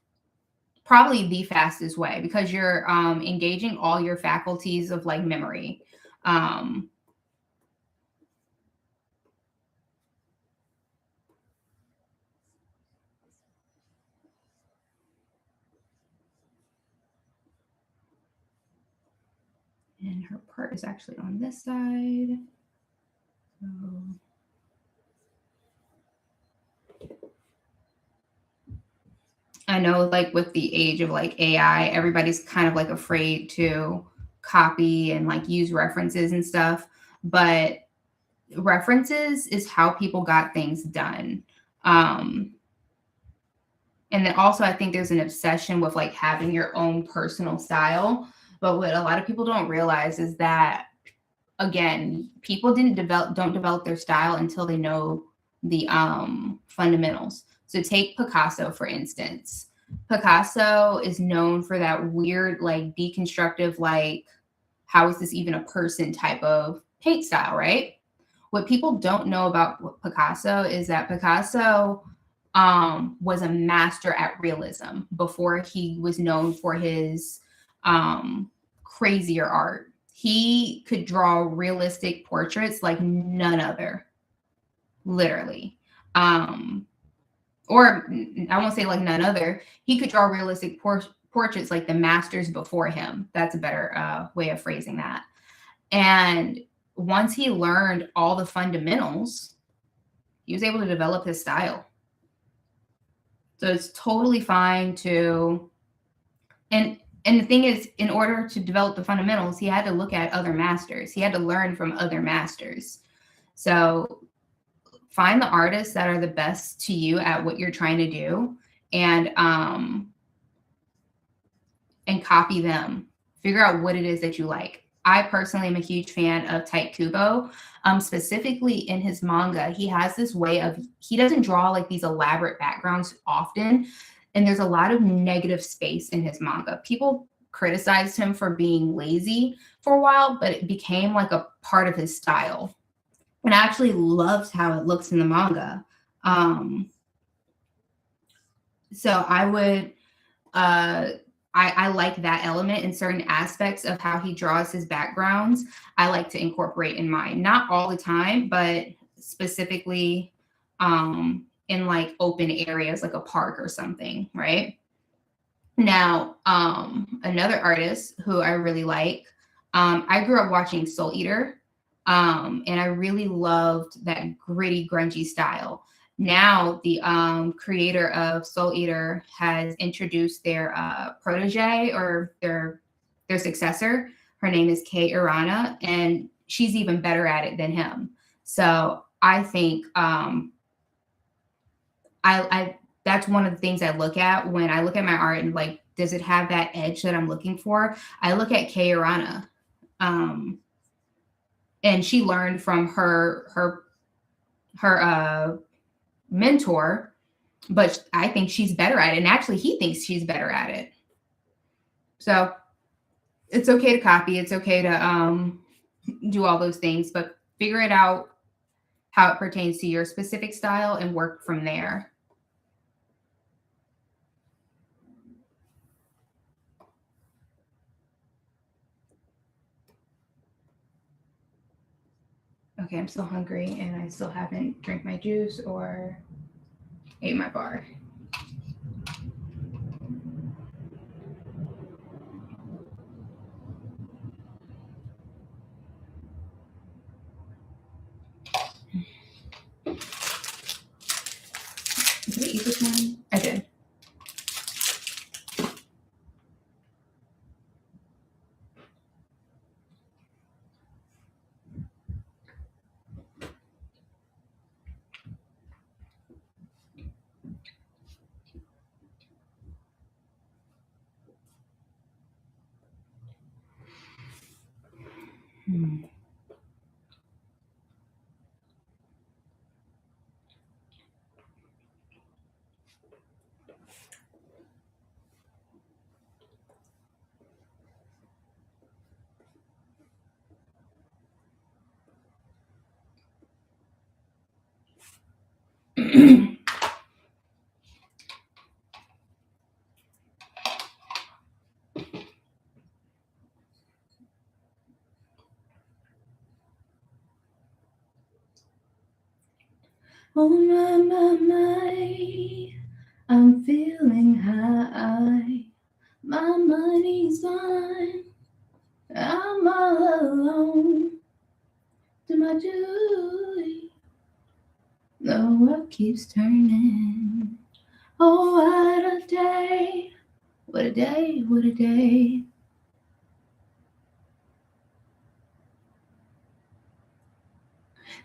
Probably the fastest way, because you're engaging all your faculties of like memory. And her part is actually on this side. So I know, like, with the age of like AI, everybody's kind of like afraid to copy and like use references and stuff, but references is how people got things done. And then also I think there's an obsession with like having your own personal style. But what a lot of people don't realize is that, again, people don't develop their style until they know the fundamentals. So take Picasso, for instance. Picasso is known for that weird, like, deconstructive, like, how is this even a person type of paint style, right? What people don't know about Picasso is that Picasso was a master at realism before he was known for his crazier art. He could draw realistic portraits like none other, literally. Or I won't say like none other. He could draw realistic portraits like the masters before him. That's a better way of phrasing that. And once he learned all the fundamentals, he was able to develop his style. So it's totally fine to, and And the thing is, in order to develop the fundamentals, he had to look at other masters. He had to learn from other masters. So find the artists that are the best to you at what you're trying to do, and copy them. Figure out what it is that you like. I personally am a huge fan of Tite Kubo. Specifically in his manga, he has this way of, he doesn't draw like these elaborate backgrounds often. And there's a lot of negative space in his manga. People criticized him for being lazy for a while, but it became like a part of his style. And I actually loved how it looks in the manga. So I would, I like that element in certain aspects of how he draws his backgrounds. I like to incorporate in mine, not all the time, but specifically in like open areas, like a park or something, right? Now, another artist who I really like, I grew up watching Soul Eater, and I really loved that gritty, grungy style. Now, the creator of Soul Eater has introduced their protege, or their successor. Her name is Kei Irana, and she's even better at it than him. So I think I that's one of the things I look at when I look at my art, and like, does it have that edge that I'm looking for? I look at Kei Irana, and she learned from her mentor, but I think she's better at it, and actually he thinks she's better at it. So it's okay to copy, it's okay to do all those things, but figure it out how it pertains to your specific style and work from there. Okay, I'm still hungry and I still haven't drank my juice or ate my bar. Did I eat this one? I did. Oh my, I'm feeling high. My money's gone. I'm all alone. To my joy, the world keeps turning. Oh, what a day! What a day! What a day!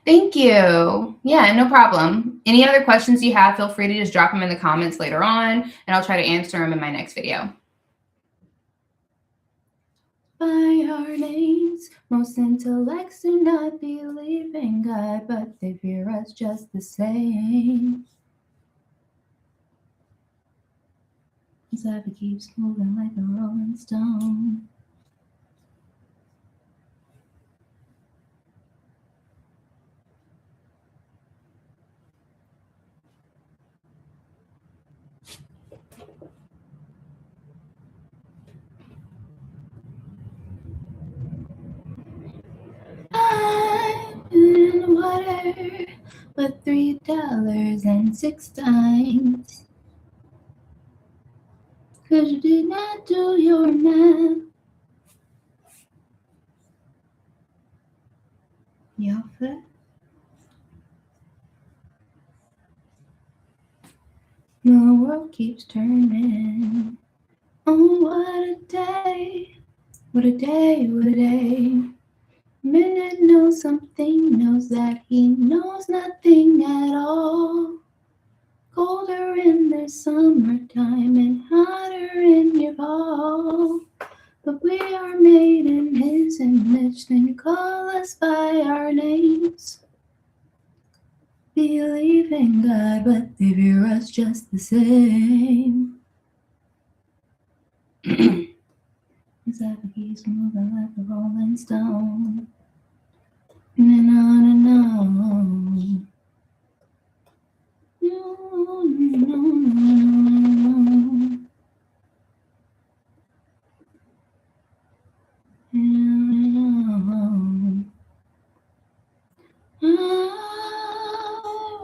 Thank you. Yeah, no problem. Any other questions you have, feel free to just drop them in the comments later on, and I'll try to answer them in my next video. By our names, most intellects do not believe in God, but they fear us just the same. His life keeps moving like a rolling stone. I'm in the water, but $3.06. 'Cause you did not do your math. Y'all fat? The world keeps turning. Oh, what a day, what a day, what a day. Minute knows something, knows that he knows nothing at all. Colder in the summertime and hotter in your fall. But we are made in his image, then call us by our names. Believe in God, but they fear us just the same. It's like he's moving like a rolling stone. And on and on. I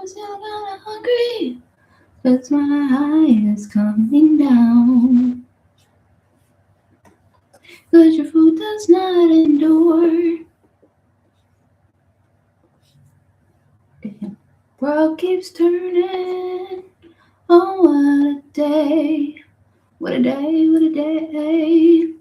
was young and hungry, but my eye is coming down. 'Cause your food does not endure. The world keeps turning. Oh, what a day. What a day, what a day.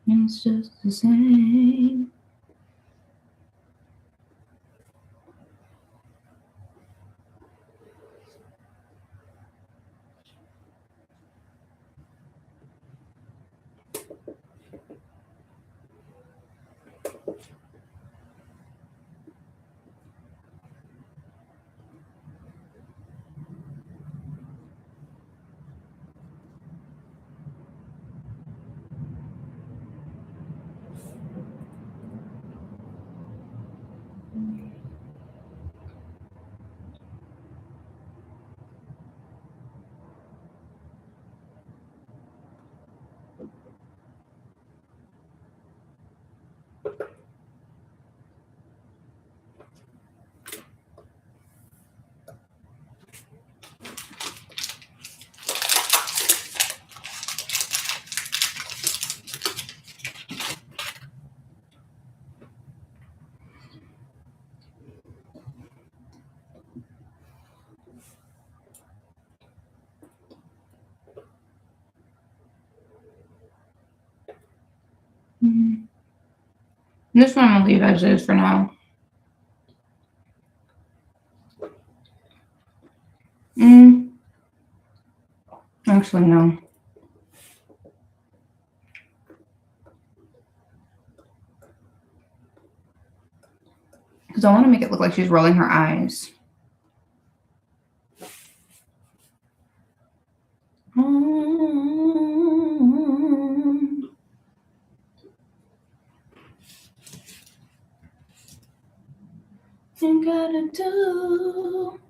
It's just the same. This one I'm gonna leave as is for now. Actually, no. Because I want to make it look like she's rolling her eyes. You gotta do.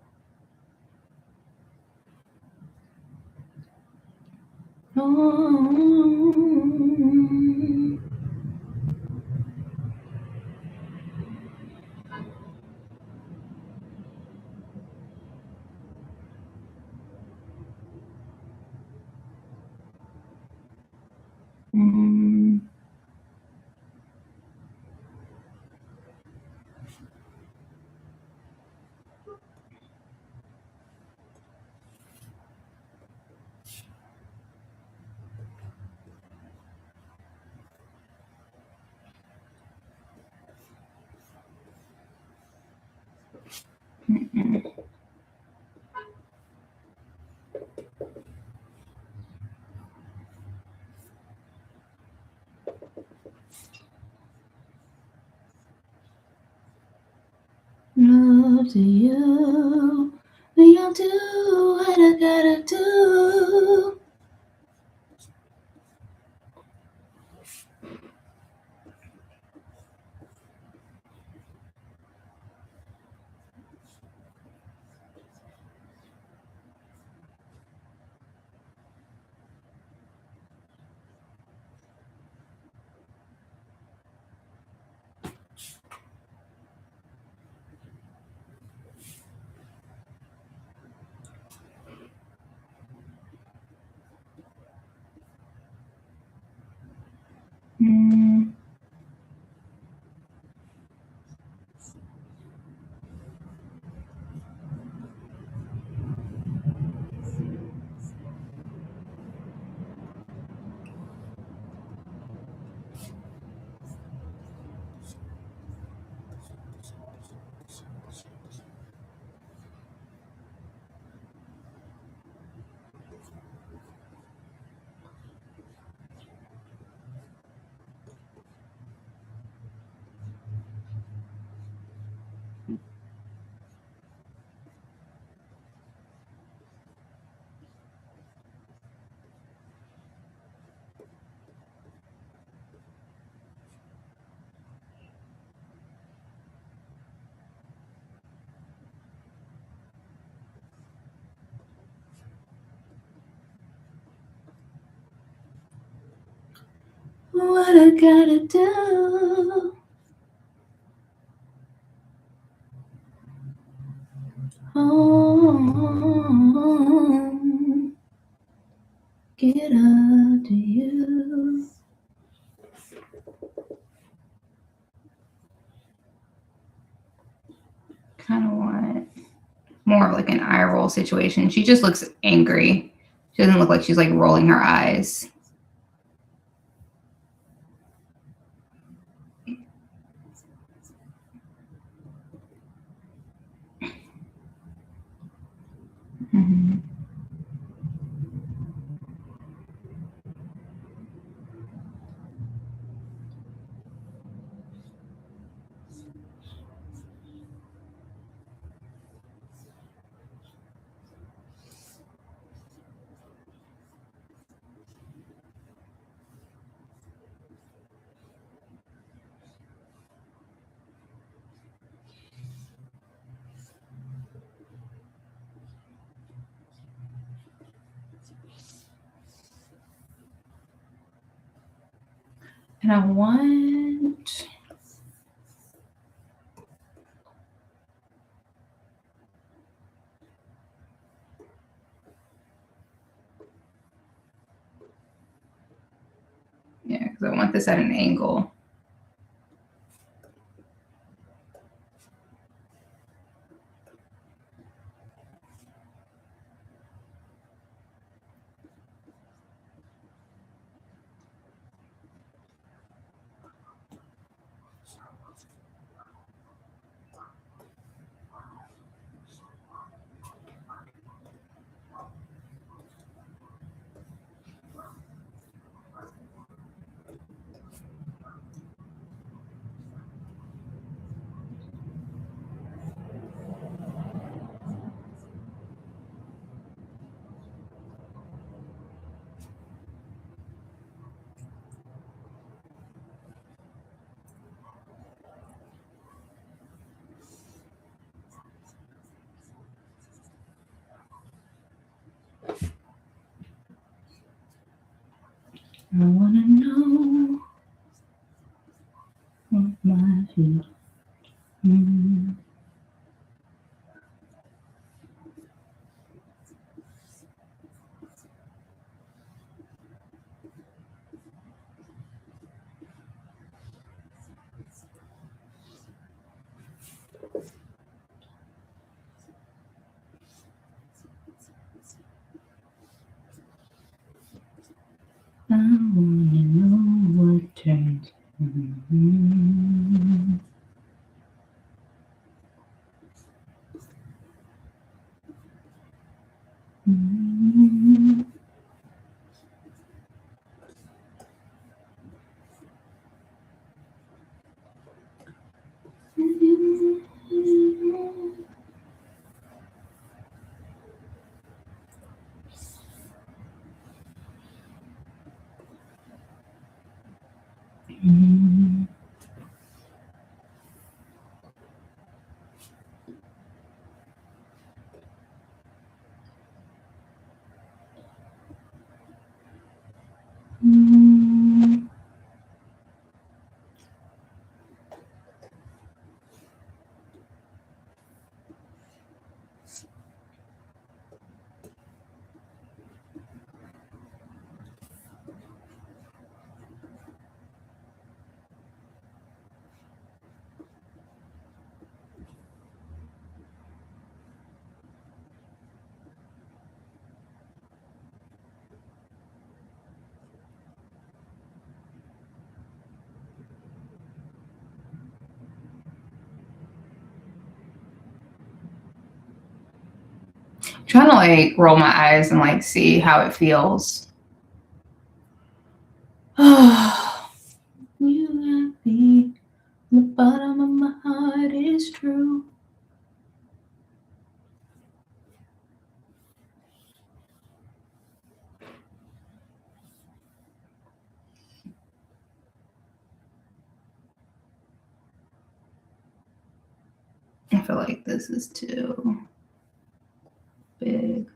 Love to you. I'll do what I gotta do. Mm. What I gotta do? Oh, get up to you. Kind of want more of like an eye roll situation. She just looks angry. She doesn't look like she's like rolling her eyes. Mm-hmm. And I want yeah, because I want this at an angle. I wanna know what my feet. Mm. I wanna know what turns. Mm-hmm. Mm-hmm. Mm-hmm. Mm-hmm. trying to like roll my eyes and like see how it feels. You and me, the bottom of my heart is true. I feel like this is too big.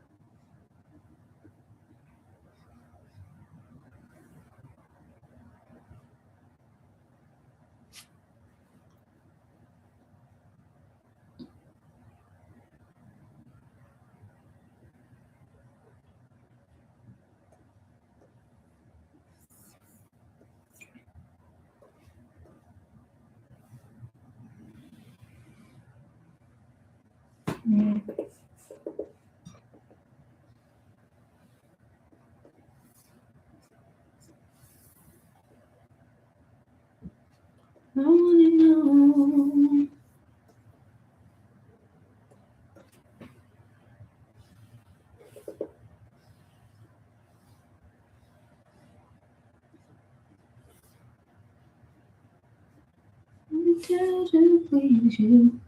I wanna know. To please you.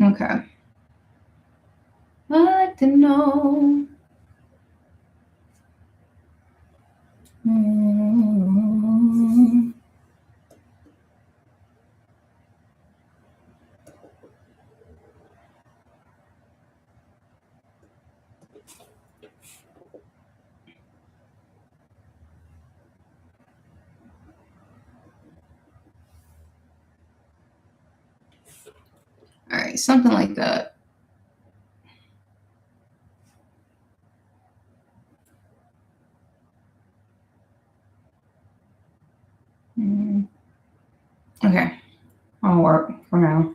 Okay. I'd like to know. All right, something like that. Okay, I'll work for now.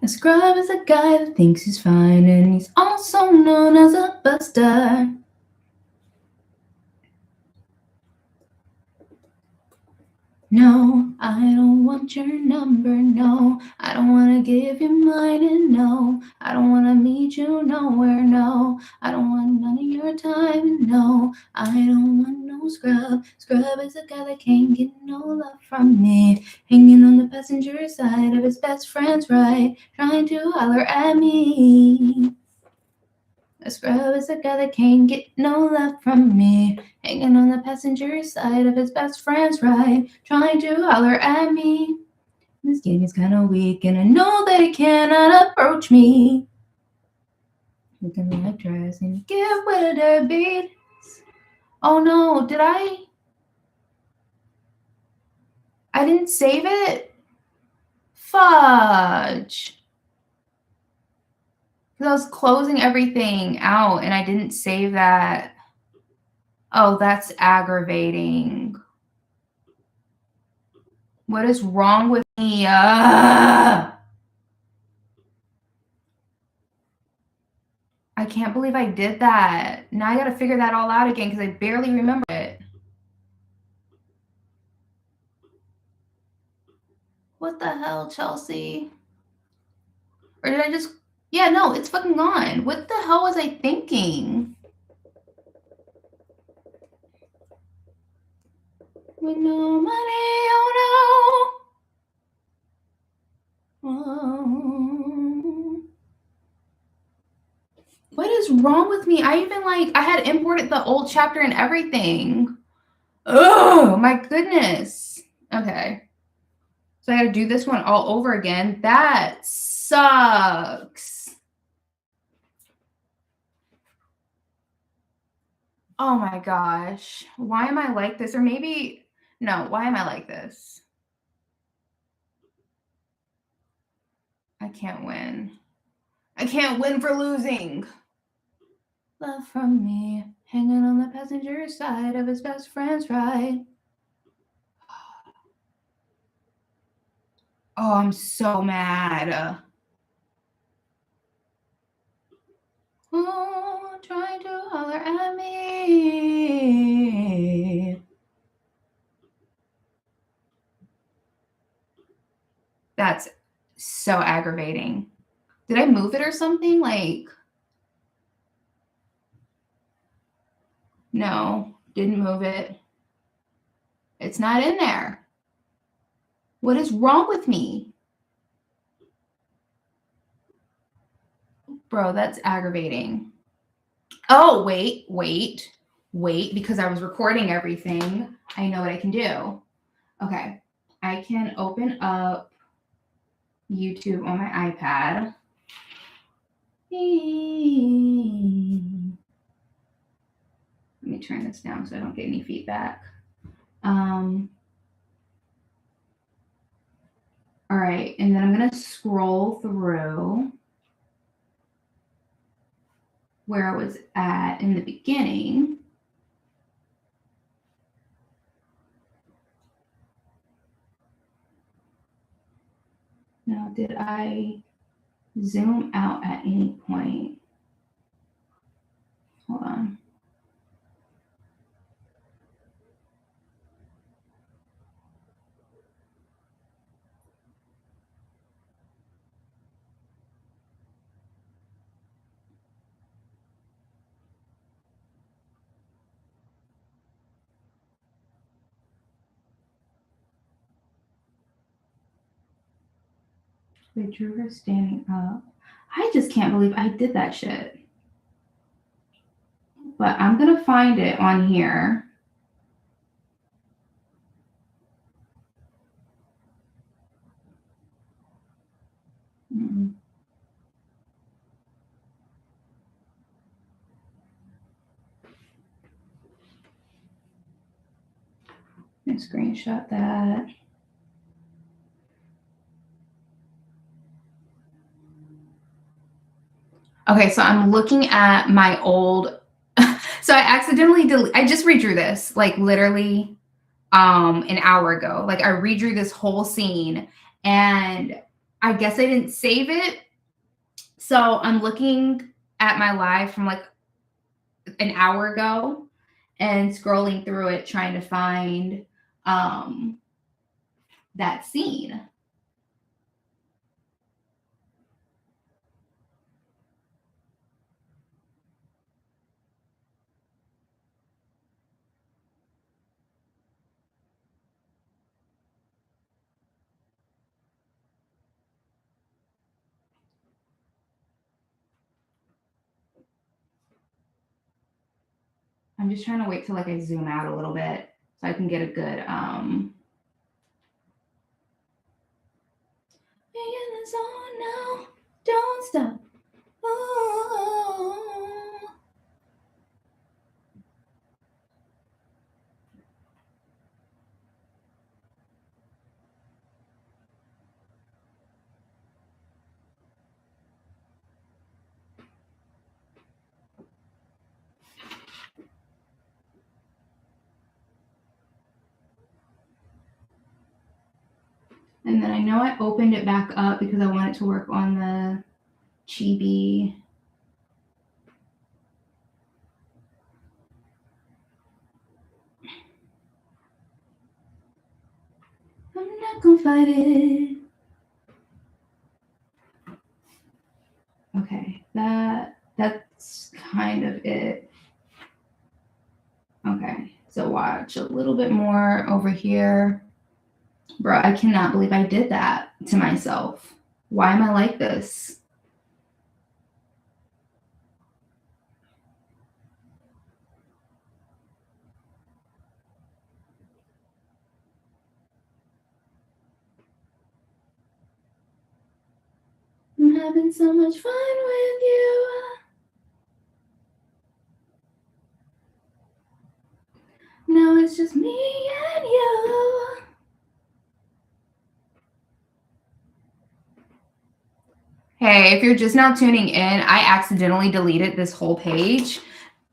A scrub is a guy that thinks he's fine, and he's also known as a buster. No, I don't want your number, no. I don't wanna give you mine, and no, I don't wanna meet you nowhere, no. I don't want none of your time, and no, I don't want no scrub. Scrub is a guy that can't get no love from me. Hanging on the passenger side of his best friend's ride, trying to holler at me. A scrub is a guy that can't get no love from me. Hanging on the passenger side of his best friend's ride, trying to holler at me. This game is kind of weak, and I know that it cannot approach me. Looking like dress and get with their beat. Oh no, did I didn't save it? Fudge. Because I was closing everything out and I didn't save that. Oh, that's aggravating. What is wrong with me? I can't believe I did that. Now I got to figure that all out again because I barely remember it. What the hell, Chelsea? Or did I just... Yeah, no, it's fucking gone. What the hell was I thinking? With no money, oh no. Oh. What is wrong with me? I even I had imported the old chapter and everything. Oh my goodness. Okay. So I gotta do this one all over again. That sucks. Oh my gosh. Why am I like this? Or maybe, no, why am I like this? I can't win. I can't win for losing. Love from me, hanging on the passenger side of his best friend's ride. Oh, I'm so mad. Oh, trying to holler at me. That's so aggravating. Did I move it or something? Like, no, didn't move it. It's not in there. What is wrong with me? Bro, that's aggravating. Oh, wait, because I was recording everything. I know what I can do. Okay, I can open up YouTube on my iPad. Let me turn this down so I don't get any feedback. All right, and then I'm gonna scroll through where I was at in the beginning. Now, did I zoom out at any point? Hold on. They drew her standing up. I just can't believe I did that shit. But I'm gonna find it on here. And screenshot that. Okay, so I'm looking at my old. So I accidentally I just redrew this, like literally an hour ago. Like I redrew this whole scene and I guess I didn't save it. So I'm looking at my live from like an hour ago and scrolling through it trying to find that scene. I'm just trying to wait till like I zoom out a little bit so I can get a good in the zone now, don't stop. Oh. And then I know I opened it back up because I wanted to work on the chibi. I'm not gonna fight it. Okay, that's kind of it. Okay, so watch a little bit more over here. Bro, I cannot believe I did that to myself. Why am I like this? I'm having so much fun with you. Now it's just me and you. Hey, if you're just now tuning in, I accidentally deleted this whole page,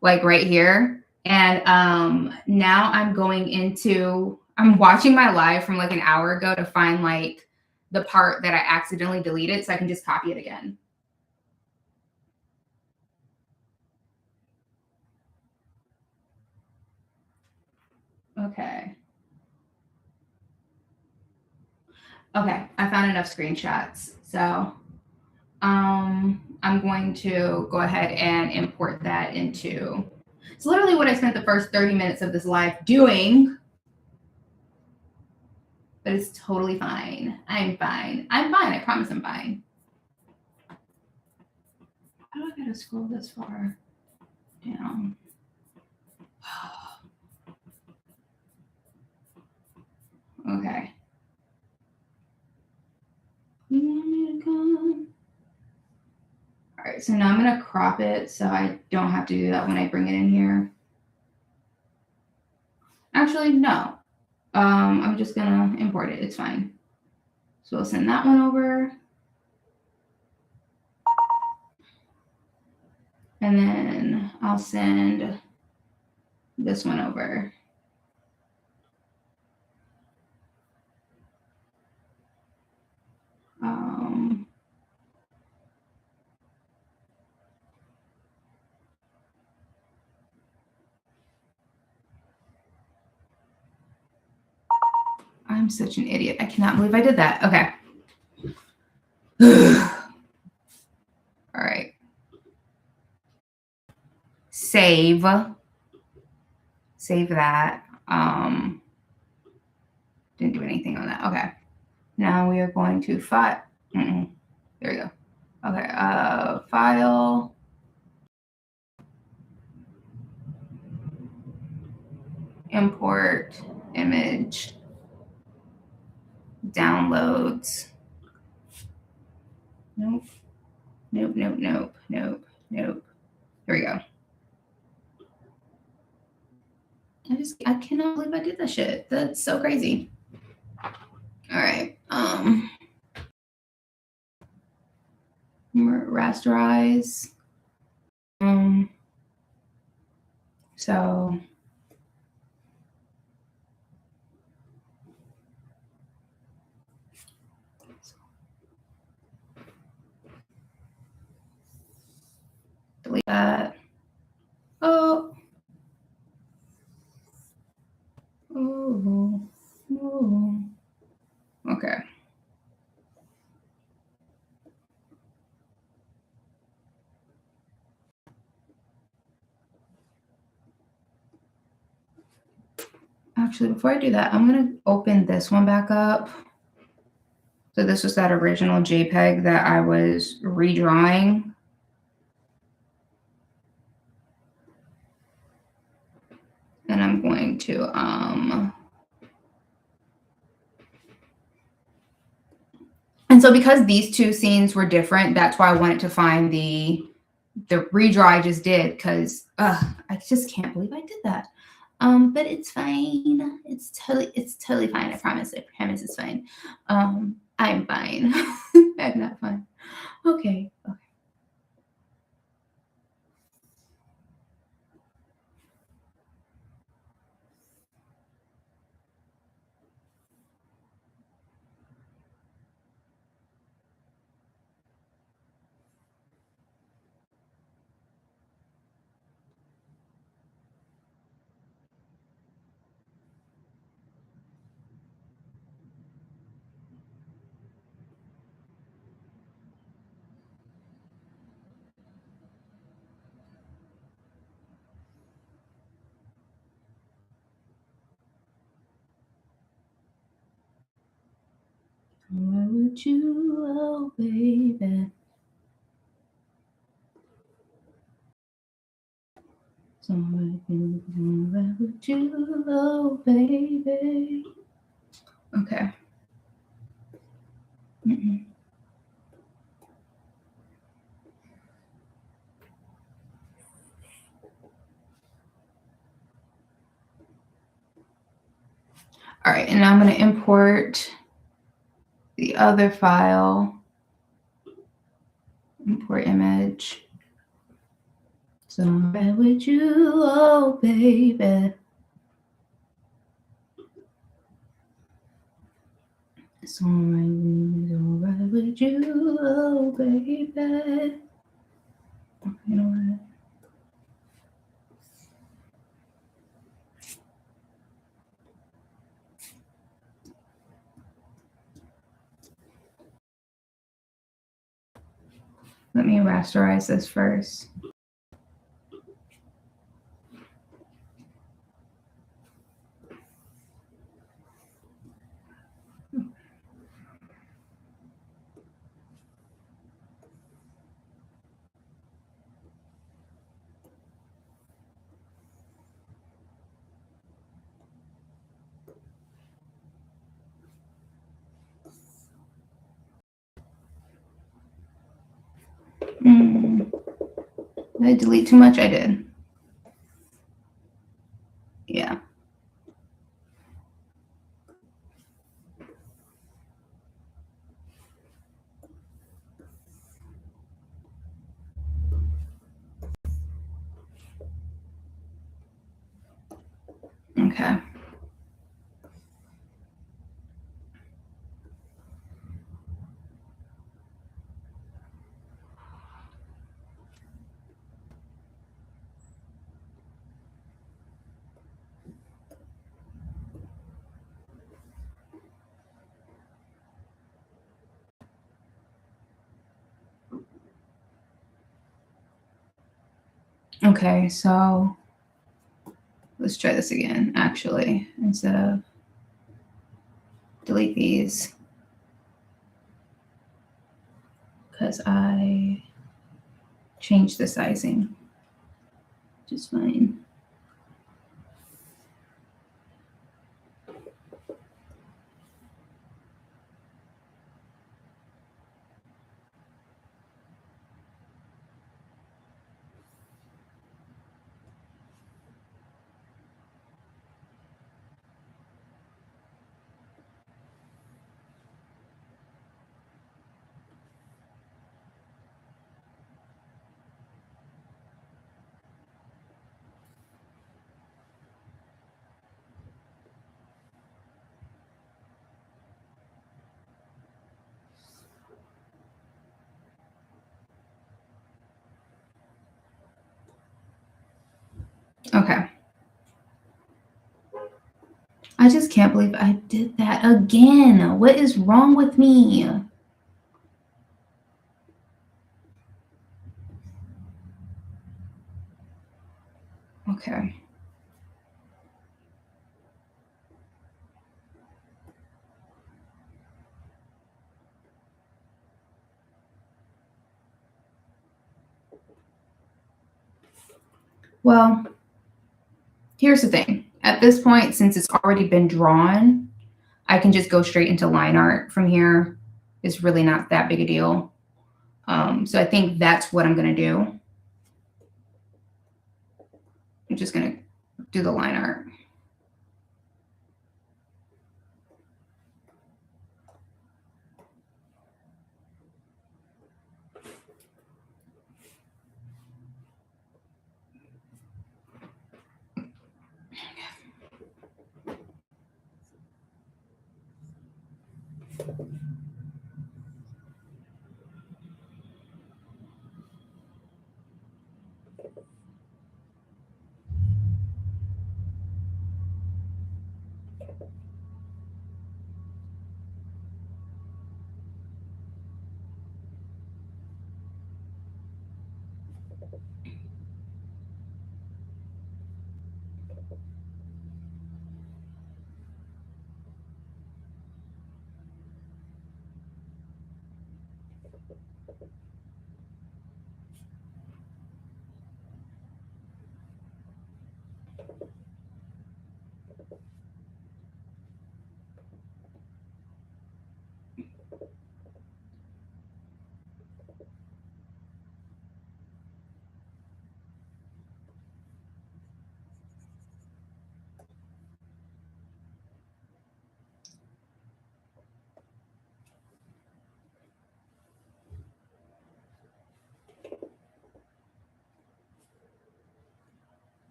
like right here. And now I'm watching my live from like an hour ago to find like the part that I accidentally deleted so I can just copy it again. Okay. Okay, I found enough screenshots. So I'm going to go ahead and import that into. It's literally what I spent the first 30 minutes of this live doing, but it's totally fine. I'm fine. I'm fine. I promise I'm fine. How do I gotta scroll this far down? Okay. All right, so now I'm gonna crop it so I don't have to do that when I bring it in here. Actually, no. I'm just gonna import it. It's fine. So I'll send that one over. And then I'll send this one over. I'm such an idiot. I cannot believe I did that. Okay. All right. Save. Save that. Didn't do anything on that. Okay. Now we are going to file. There we go. Okay. File. Import image. Downloads. Nope. Nope. Nope. Nope. Nope. Nope. Here we go. I cannot believe I did that shit. That's so crazy. All right. Rasterize. So delete that. Oh. Ooh. Ooh. Okay. Actually, before I do that, I'm going to open this one back up. So this was that original JPEG that I was redrawing. And I'm going to and so because these two scenes were different, that's why I wanted to find the redraw I just did, because I just can't believe I did that. But it's fine. It's totally fine. I promise. I promise it's fine. I'm fine. I'm not fine. Okay. Okay. Where would you, oh baby? Somewhere where would you, oh baby? Okay. All right, and now I'm going to import the other file. import image. So I'm right with you, oh baby. It's alright with you, oh baby. You know what? Let me rasterize this first. Did I delete too much? I did. Yeah. Okay. Okay, so let's try this again, actually, instead of delete these. Because I changed the sizing, which is fine. Okay. I just can't believe I did that again. What is wrong with me? Okay. Well, here's the thing. At this point, since it's already been drawn, I can just go straight into line art from here. It's really not that big a deal. So I think that's what I'm going to do. I'm just going to do the line art.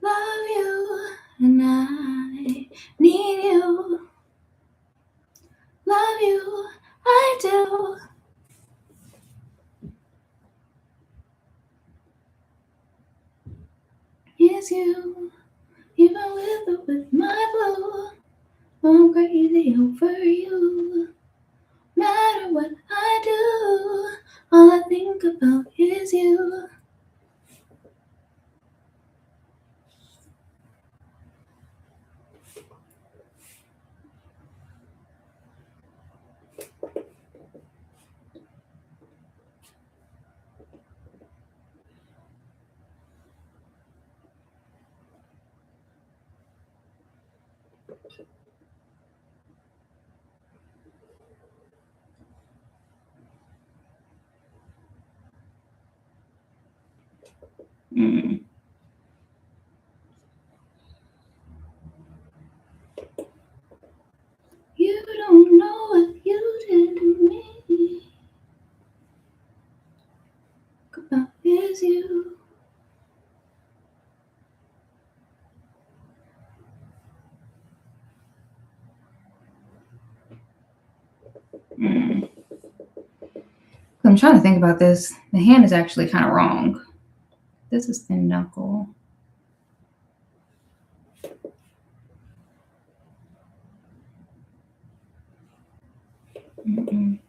Love you, and I need you. Love you, I do. It's you, even with my blue. I'm crazy over you. Matter what I do, all I think about is you. Mm. You don't know what you did to me. About is you. Mm. I'm trying to think about this. The hand is actually kind of wrong. This is thin knuckle. Mm-mm.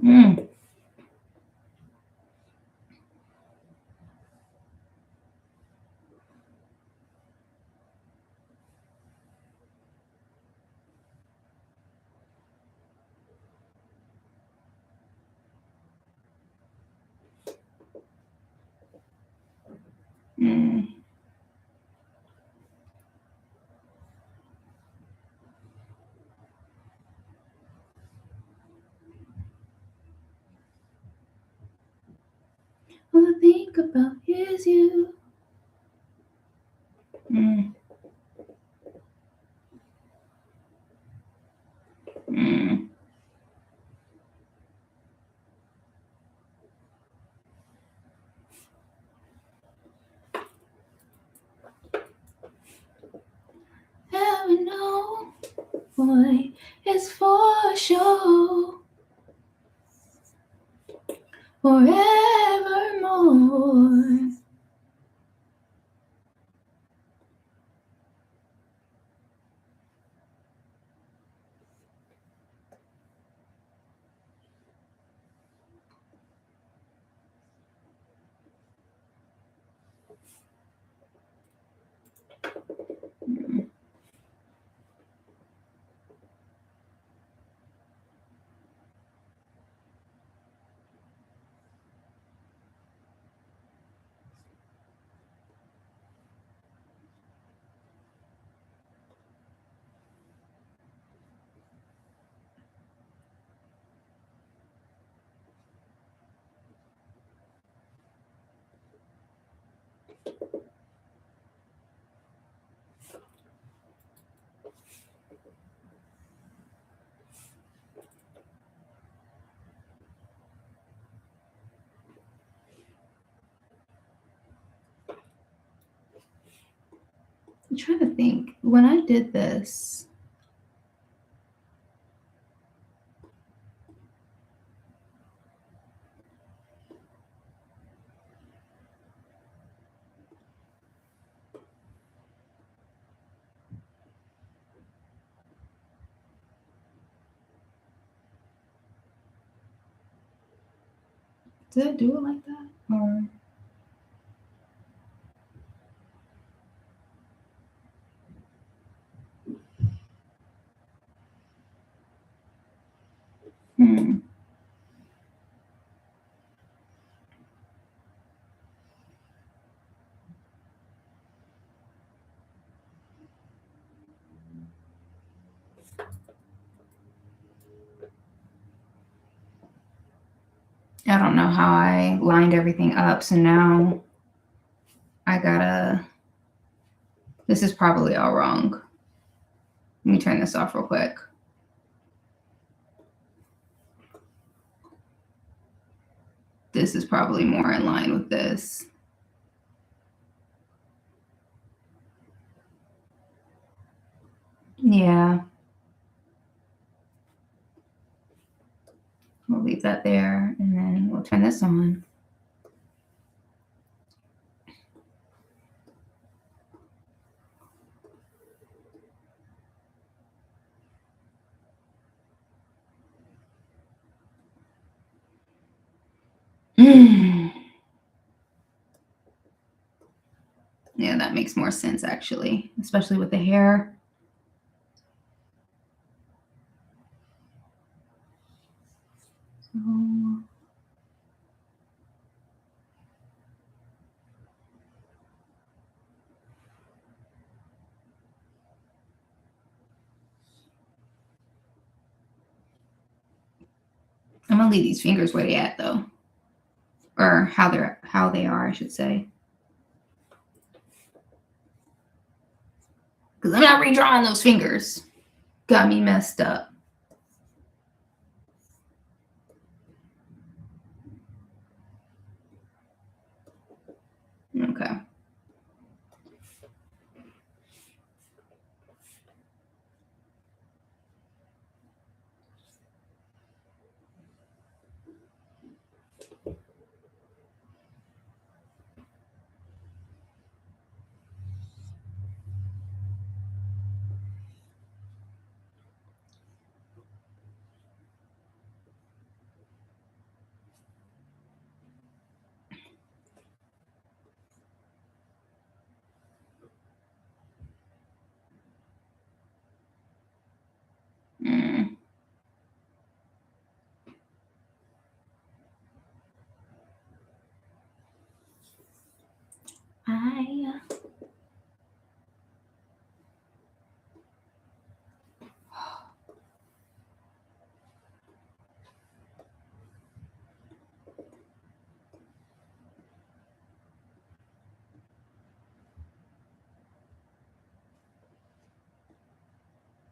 Mm. Mm. All I think about is you. Mm. Mm. Heaven know, boy, it's for sure, forevermore. Mm. I'm trying to think. When I did this, did I do it like that? Or hmm. I don't know how I lined everything up, so now I gotta. This is probably all wrong. Let me turn this off real quick. This is probably more in line with this. Yeah. We'll leave that there, and then we'll turn this on. Yeah, that makes more sense actually, especially with the hair. So, I'm gonna leave these fingers where they at though, or how they are, I should say, because I'm not redrawing those fingers. Got me messed up. Okay.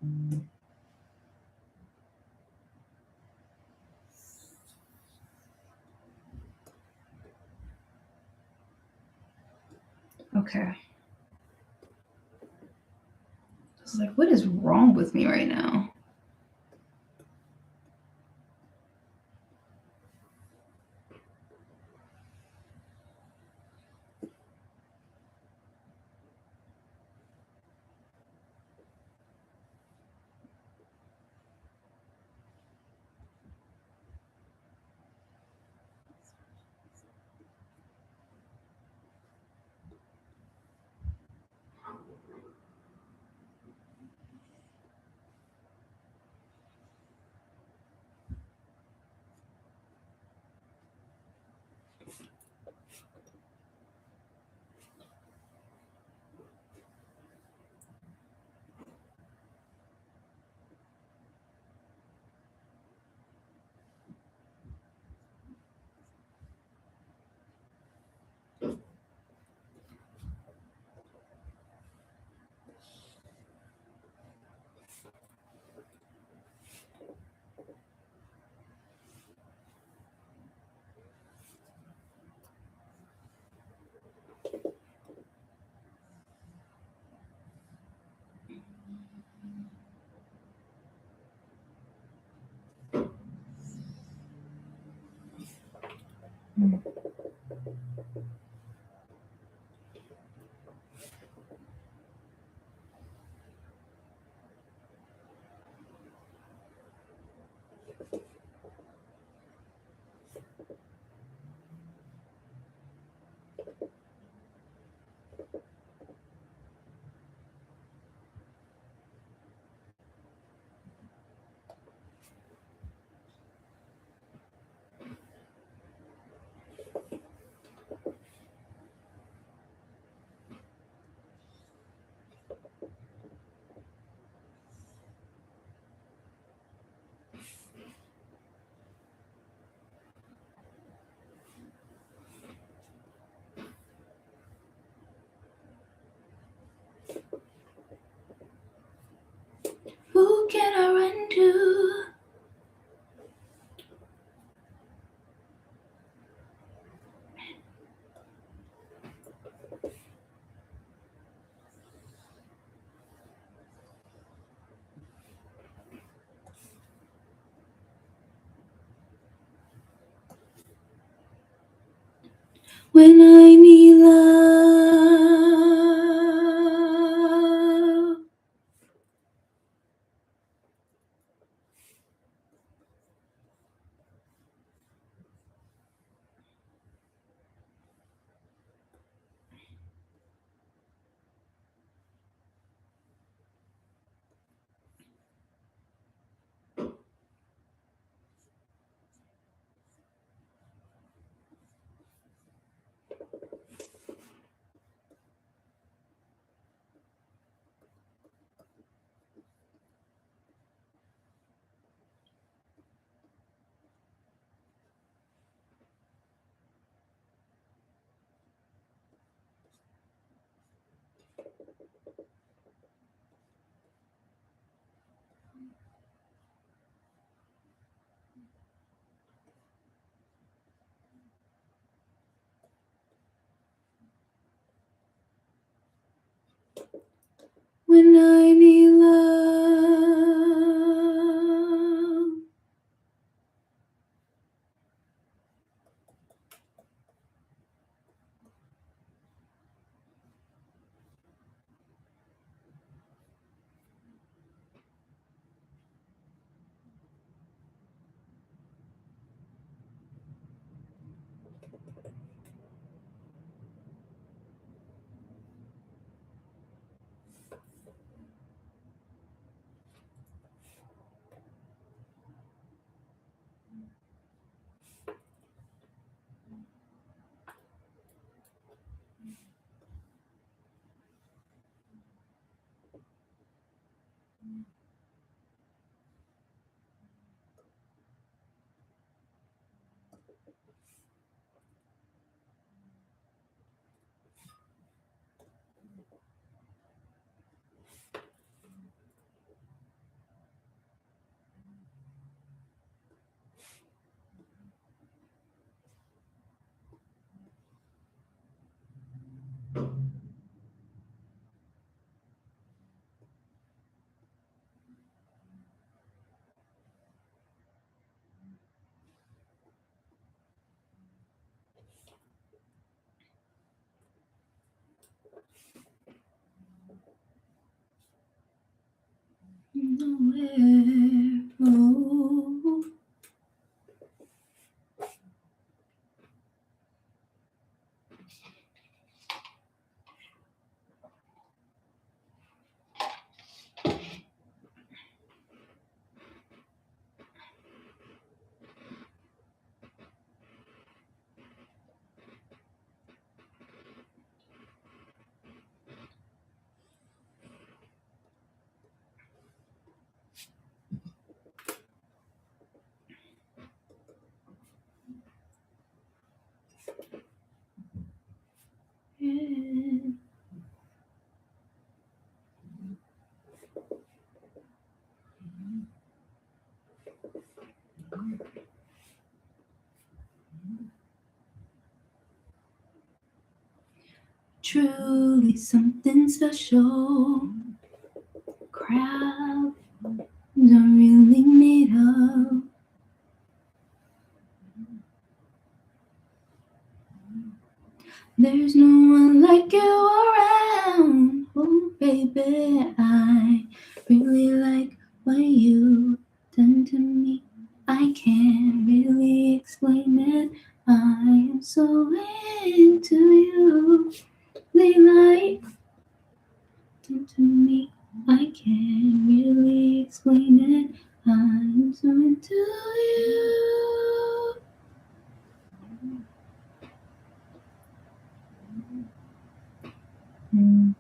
Mm. Okay. I was like, what is wrong with me right now? Mm. Who can I run to? When I need love. When I need love. Nowhere. Oh. Yeah. Truly something special. Crowds are really made of. There's no one like you around. Oh, baby, I really like what you done to me. I can't really explain it. I am so into you. They like done to me. I can't really explain it. I'm so into you. Mm.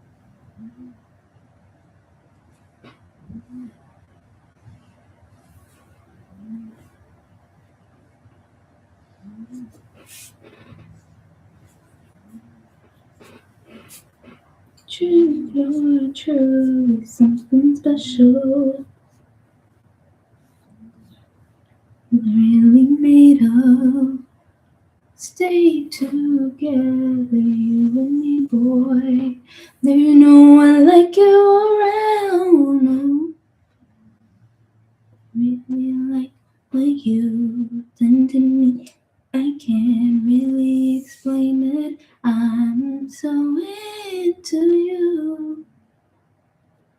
True, you're truly something special. Really made of. Stay together, you and me, boy. There's no one like you around. No, really like what you done to me. I can't really explain it. I'm so into you.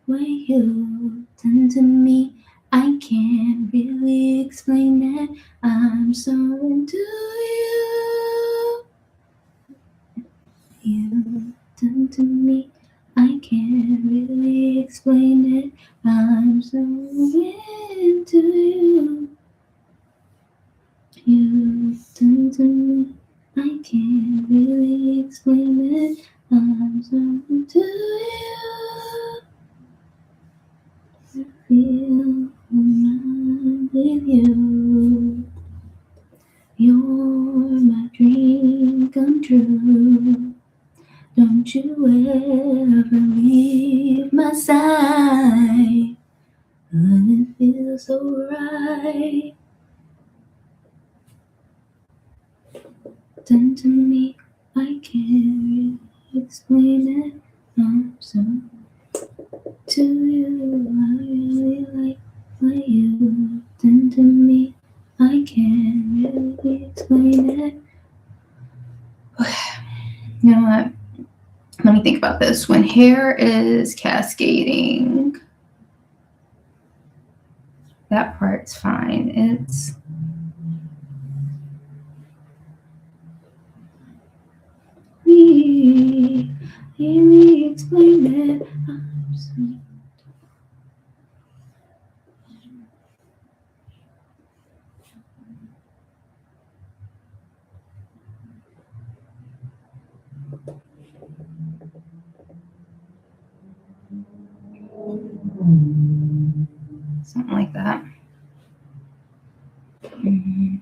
What you done to me. I can't really explain it. I'm so into you. You done to me. I can't really explain it. I'm so into you. You done to me. I can't really explain it. I'm so into you. I feel when I'm with you. You're my dream come true. Don't you ever leave my side. And it feels so right. Done to me, I can't really explain it. I'm so to you. I really like what you done to me. I can't really explain it. You know what? Let me think about this. When hair is cascading, that part's fine. It's me. Really explain it. I'm so something like that. Mhm.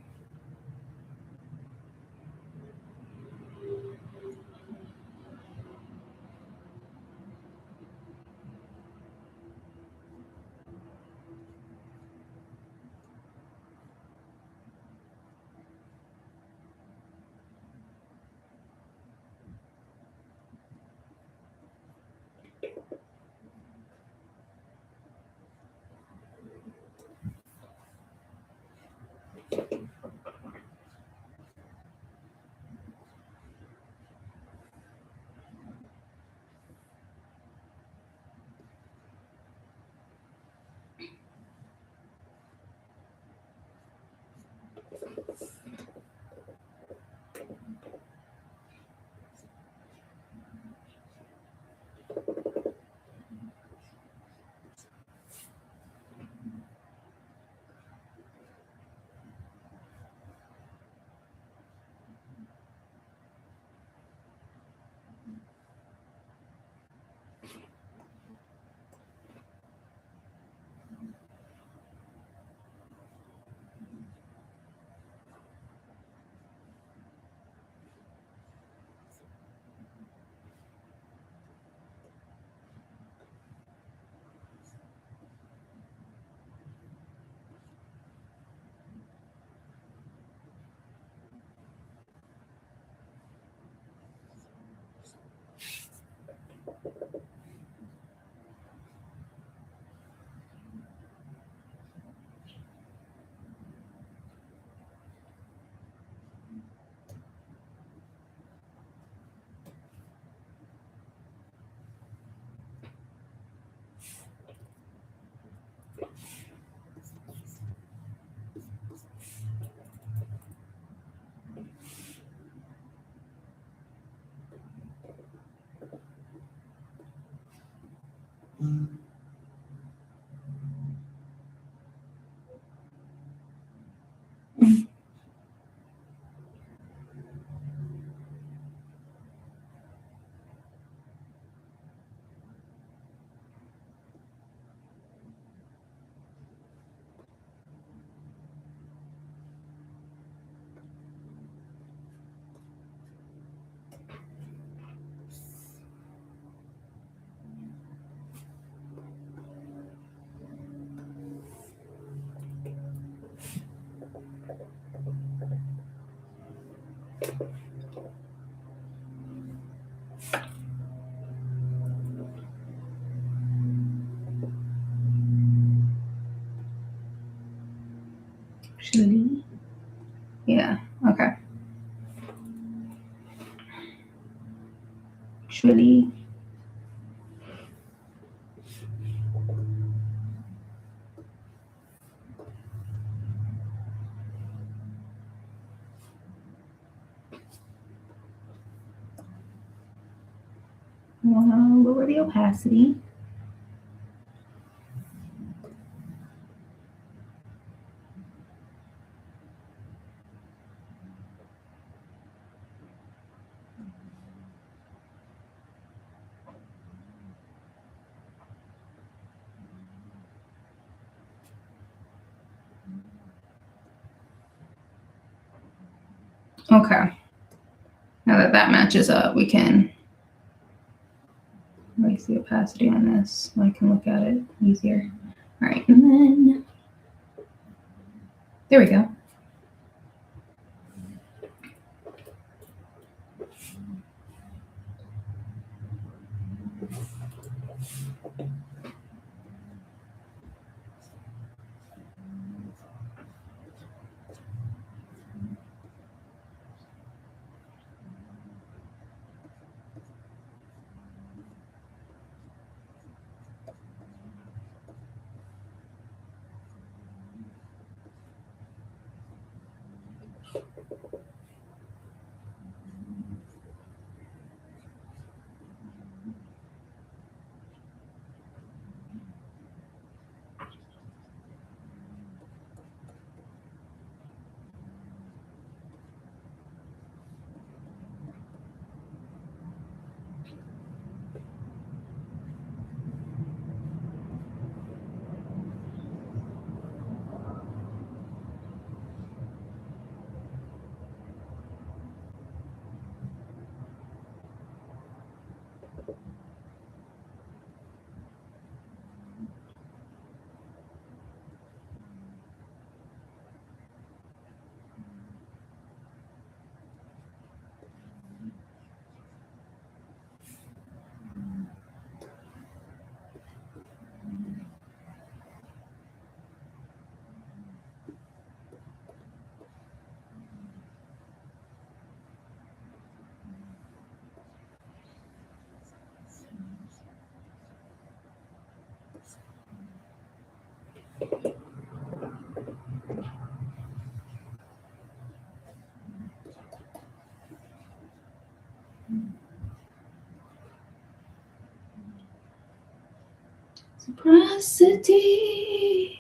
Actually, yeah, okay. Actually, I want to lower the opacity. Okay. Now that that matches up, we can raise the opacity on this so I can look at it easier. All right, and then there we go. Reciprocity.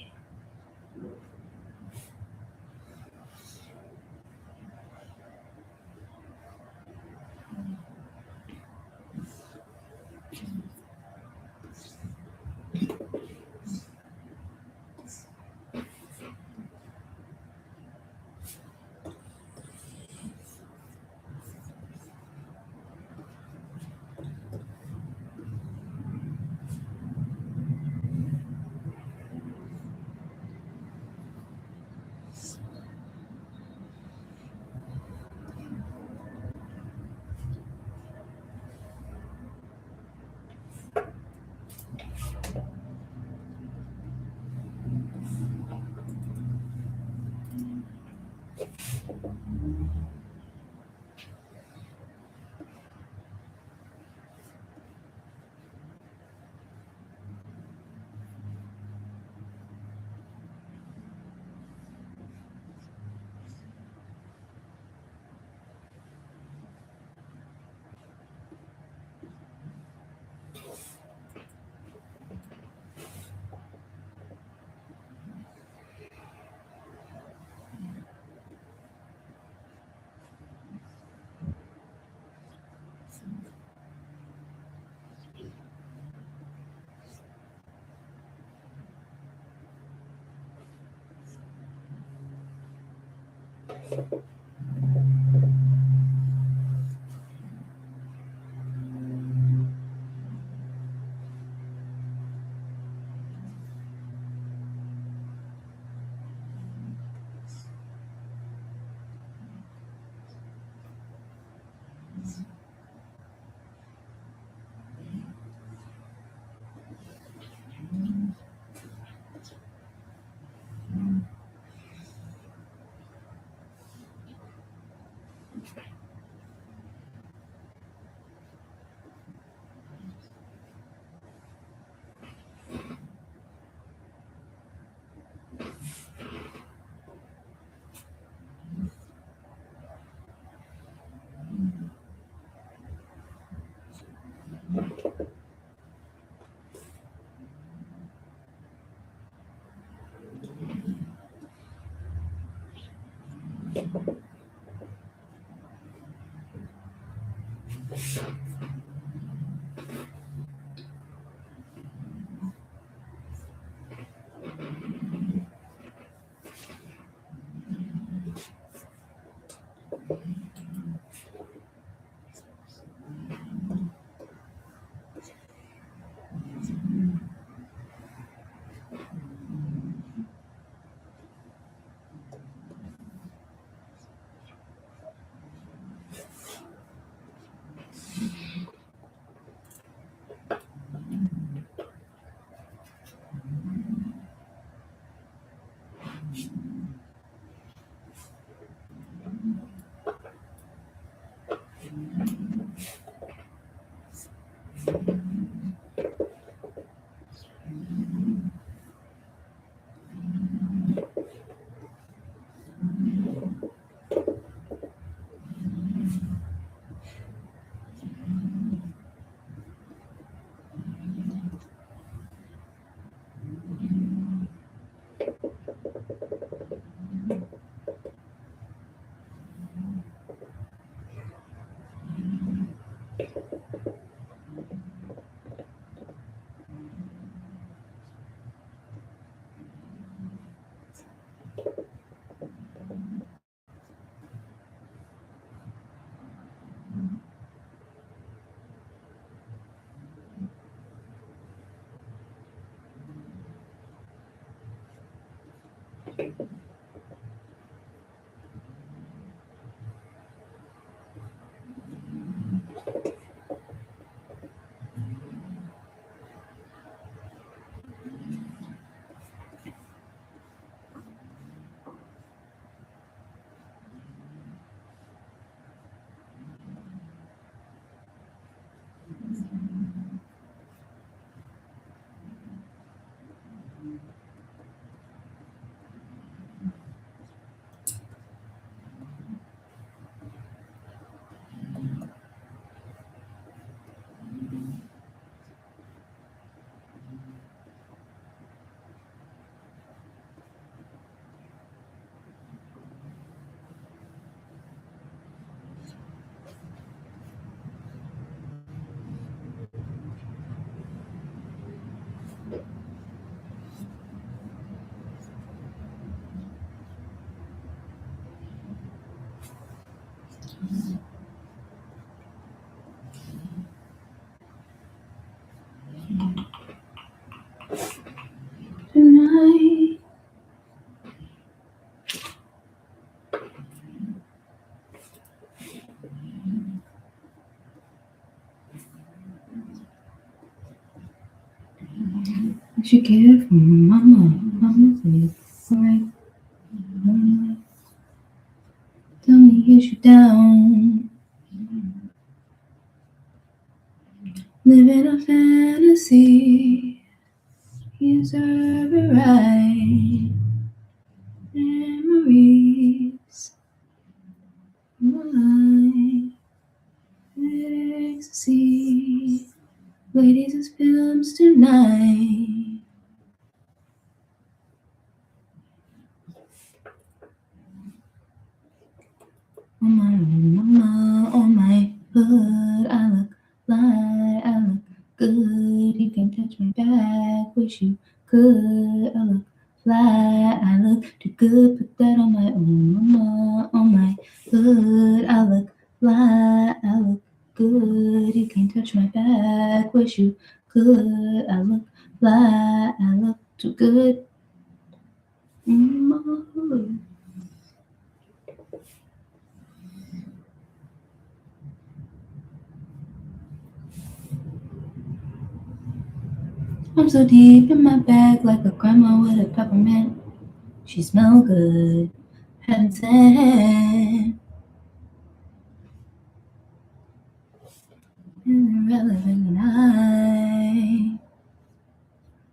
Tonight. What you get from mama? Mama said, alright. Tell me, is you down? Living a fantasy. You deserve it right. Memories. My ecstasy. Ladies and films tonight. On my hood, I look like I look good. You can touch my back, wish you could. I look fly. I look too good, put that on my own mama, on my hood. I look fly, I look good. You can't touch my back, wish you could. I look fly, I look too good in my hood. I'm so deep in my bag like a grandma with a peppermint. She smell good, heaven sent. Irrelevant and I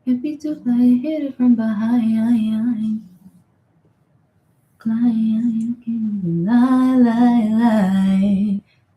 can't be too fly, hit it from behind. Climb, can lie.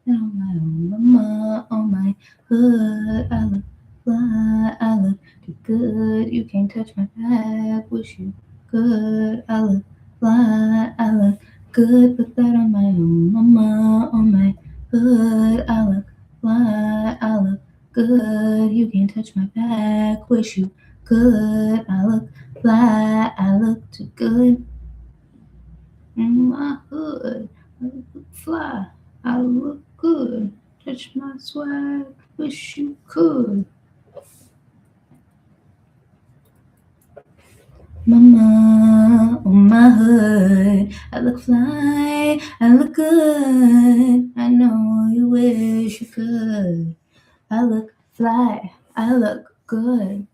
And on my own mama, on my hood, I look fly, I look too good. You can't touch my back, wish you could. I look fly, I look good. Put that on my own mama, on my hood. I look fly, I look good. You can't touch my back, wish you could. I look fly, I look too good in my hood. I look fly, I look good. Touch my swag, wish you could. Mama on my hood, I look fly, I look good. I know you wish you could. I look fly, I look good.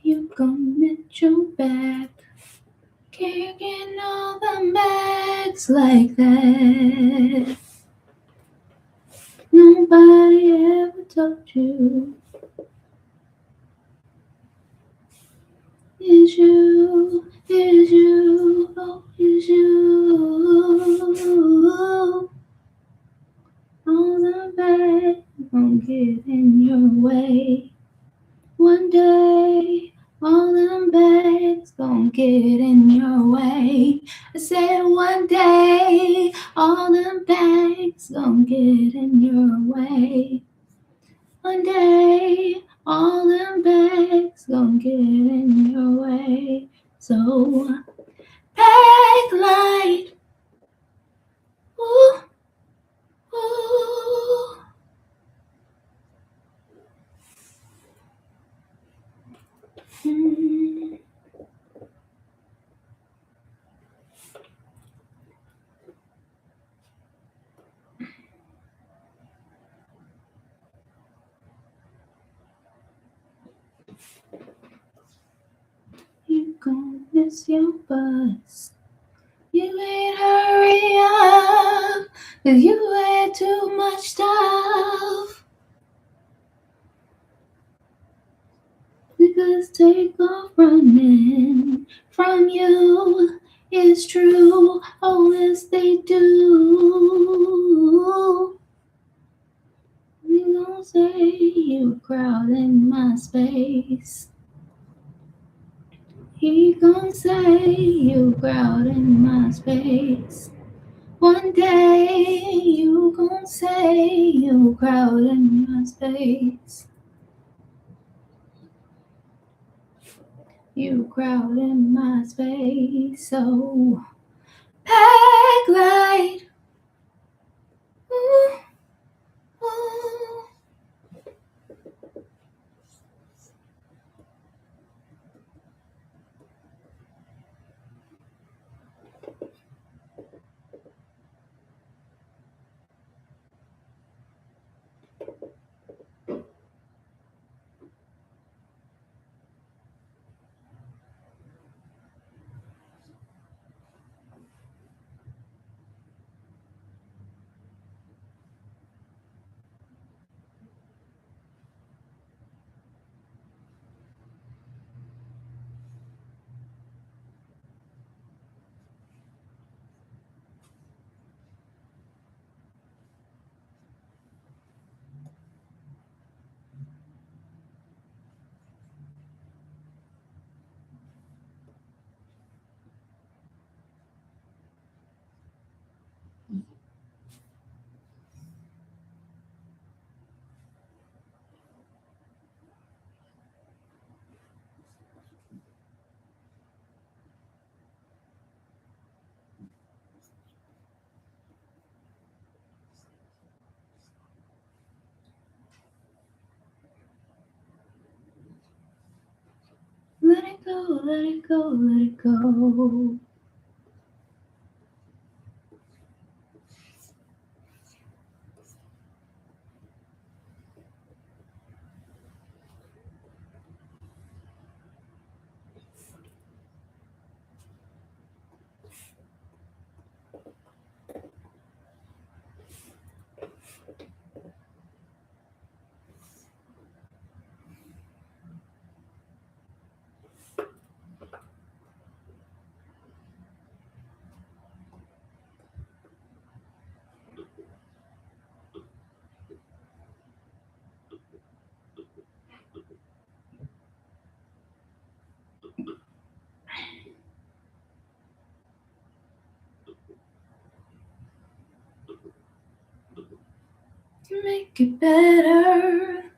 You gon' get your back. Kicking all the bags like that. Nobody ever told you it's you, it's you, oh, it's you. All the bags gon' get in your way. One day, all them bags gon' get in your way. I said one day, all them bags gon' get in your way. One day, all them bags gon' get in your way. So, pack light, ooh, ooh. Mm. You gon' miss your bus. You ain't hurry up, 'cause you had too much stuff. Because take off running from you is true. Oh, yes, they do. You gon' say you crowding my space. He gon' say you crowding my space. One day you gon' say you crowding my space. You crowding my space. So pack light. Ooh, ooh. let it go, let it go. Make it better.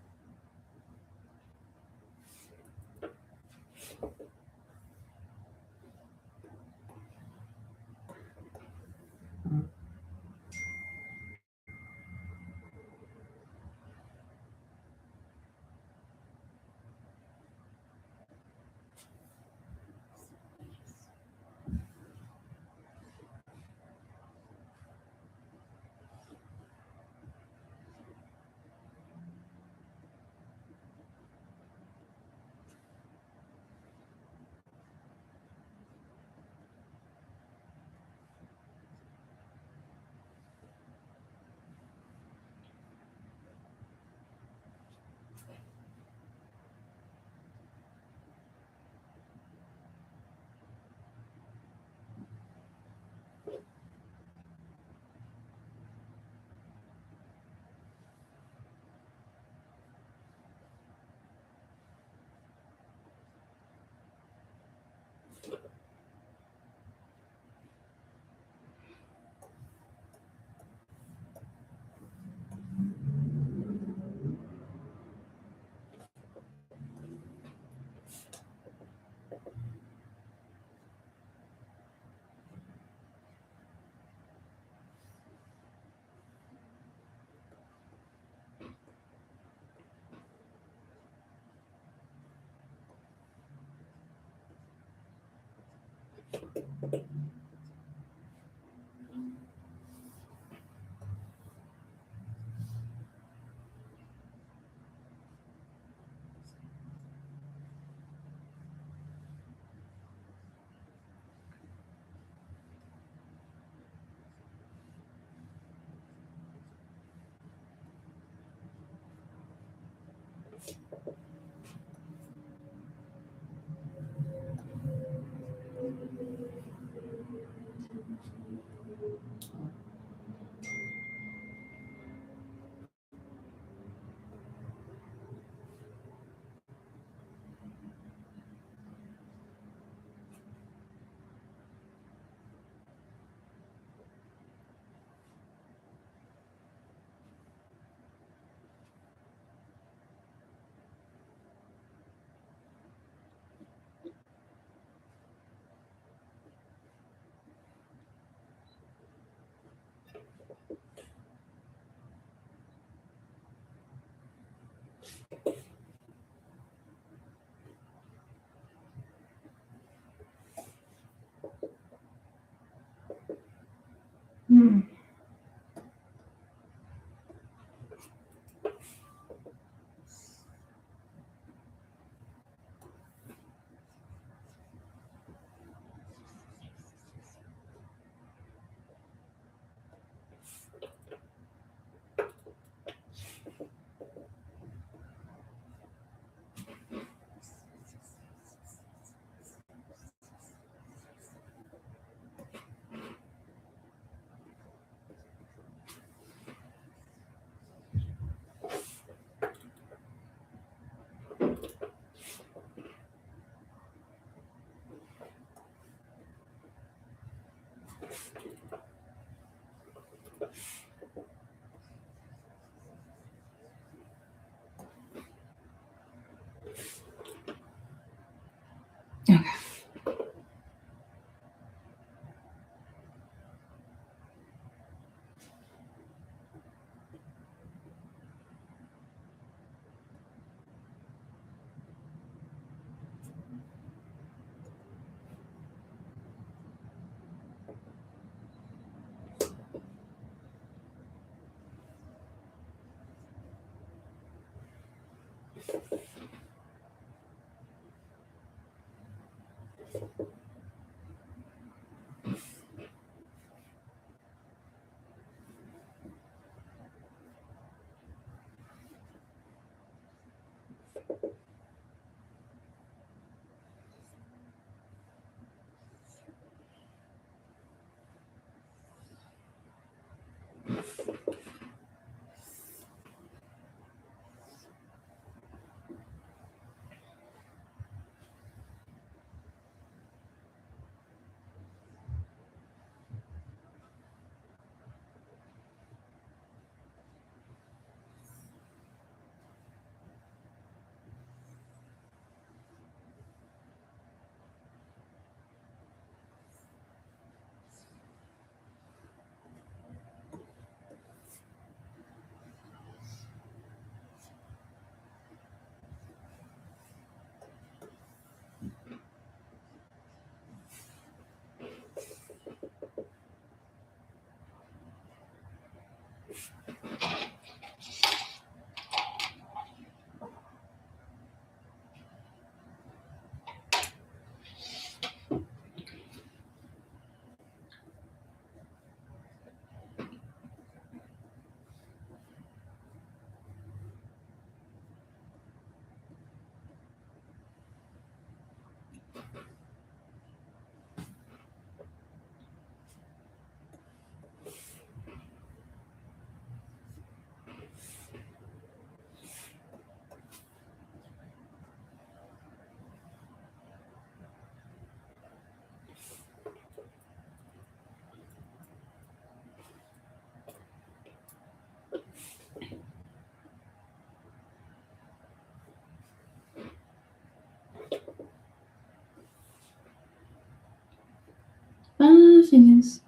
Five fingers.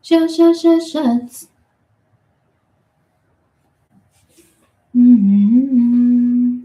Shuts. Mm-hmm.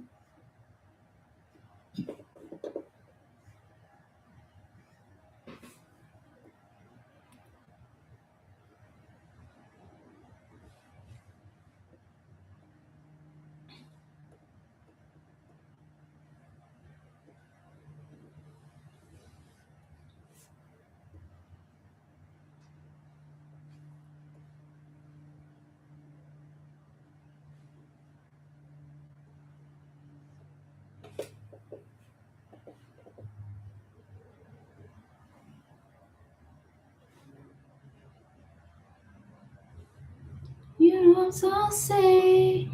You know I'm saucy.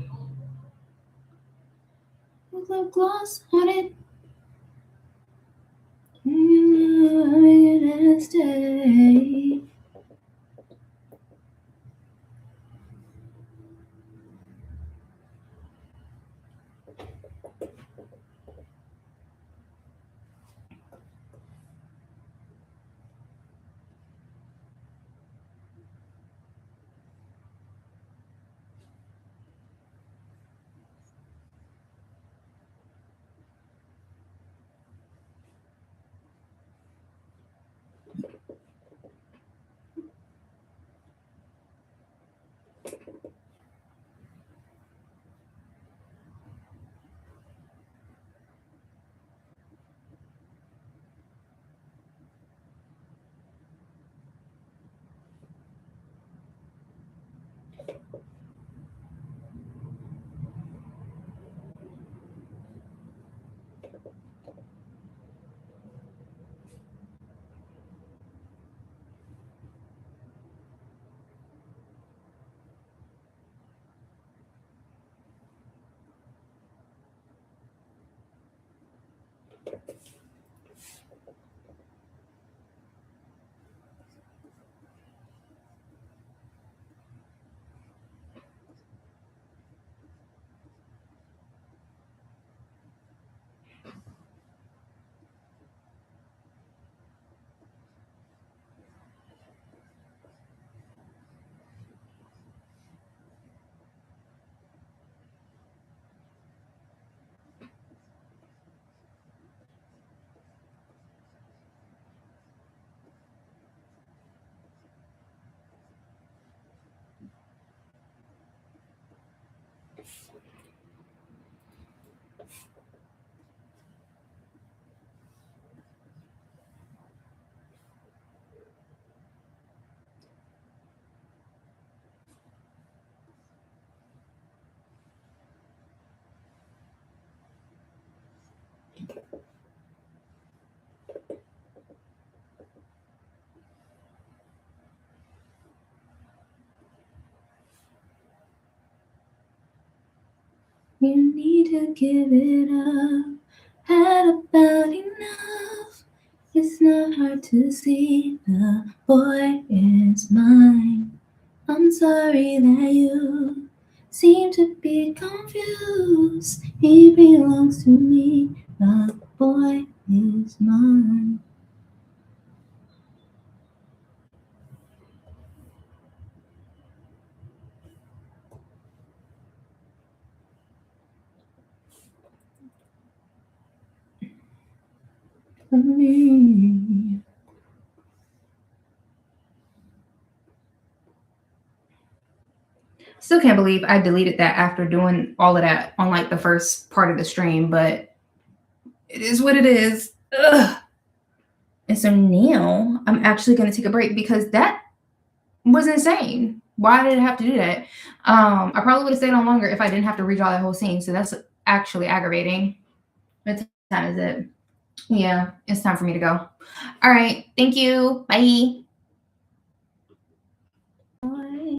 With lip gloss on it. I'm gonna stay. You need to give it up. Had about enough. It's not hard to see the boy is mine. I'm sorry that you seem to be confused. He belongs to me. The boy is mine. For me. Still can't believe I deleted that after doing all of that on like the first part of the stream, but it is what it is. Ugh. And so now I'm actually going to take a break because that was insane. Why did I have to do that? I probably would have stayed on longer if I didn't have to redraw that whole scene. So that's actually aggravating. What time is it? Yeah, it's time for me to go. All right. Thank you. Bye.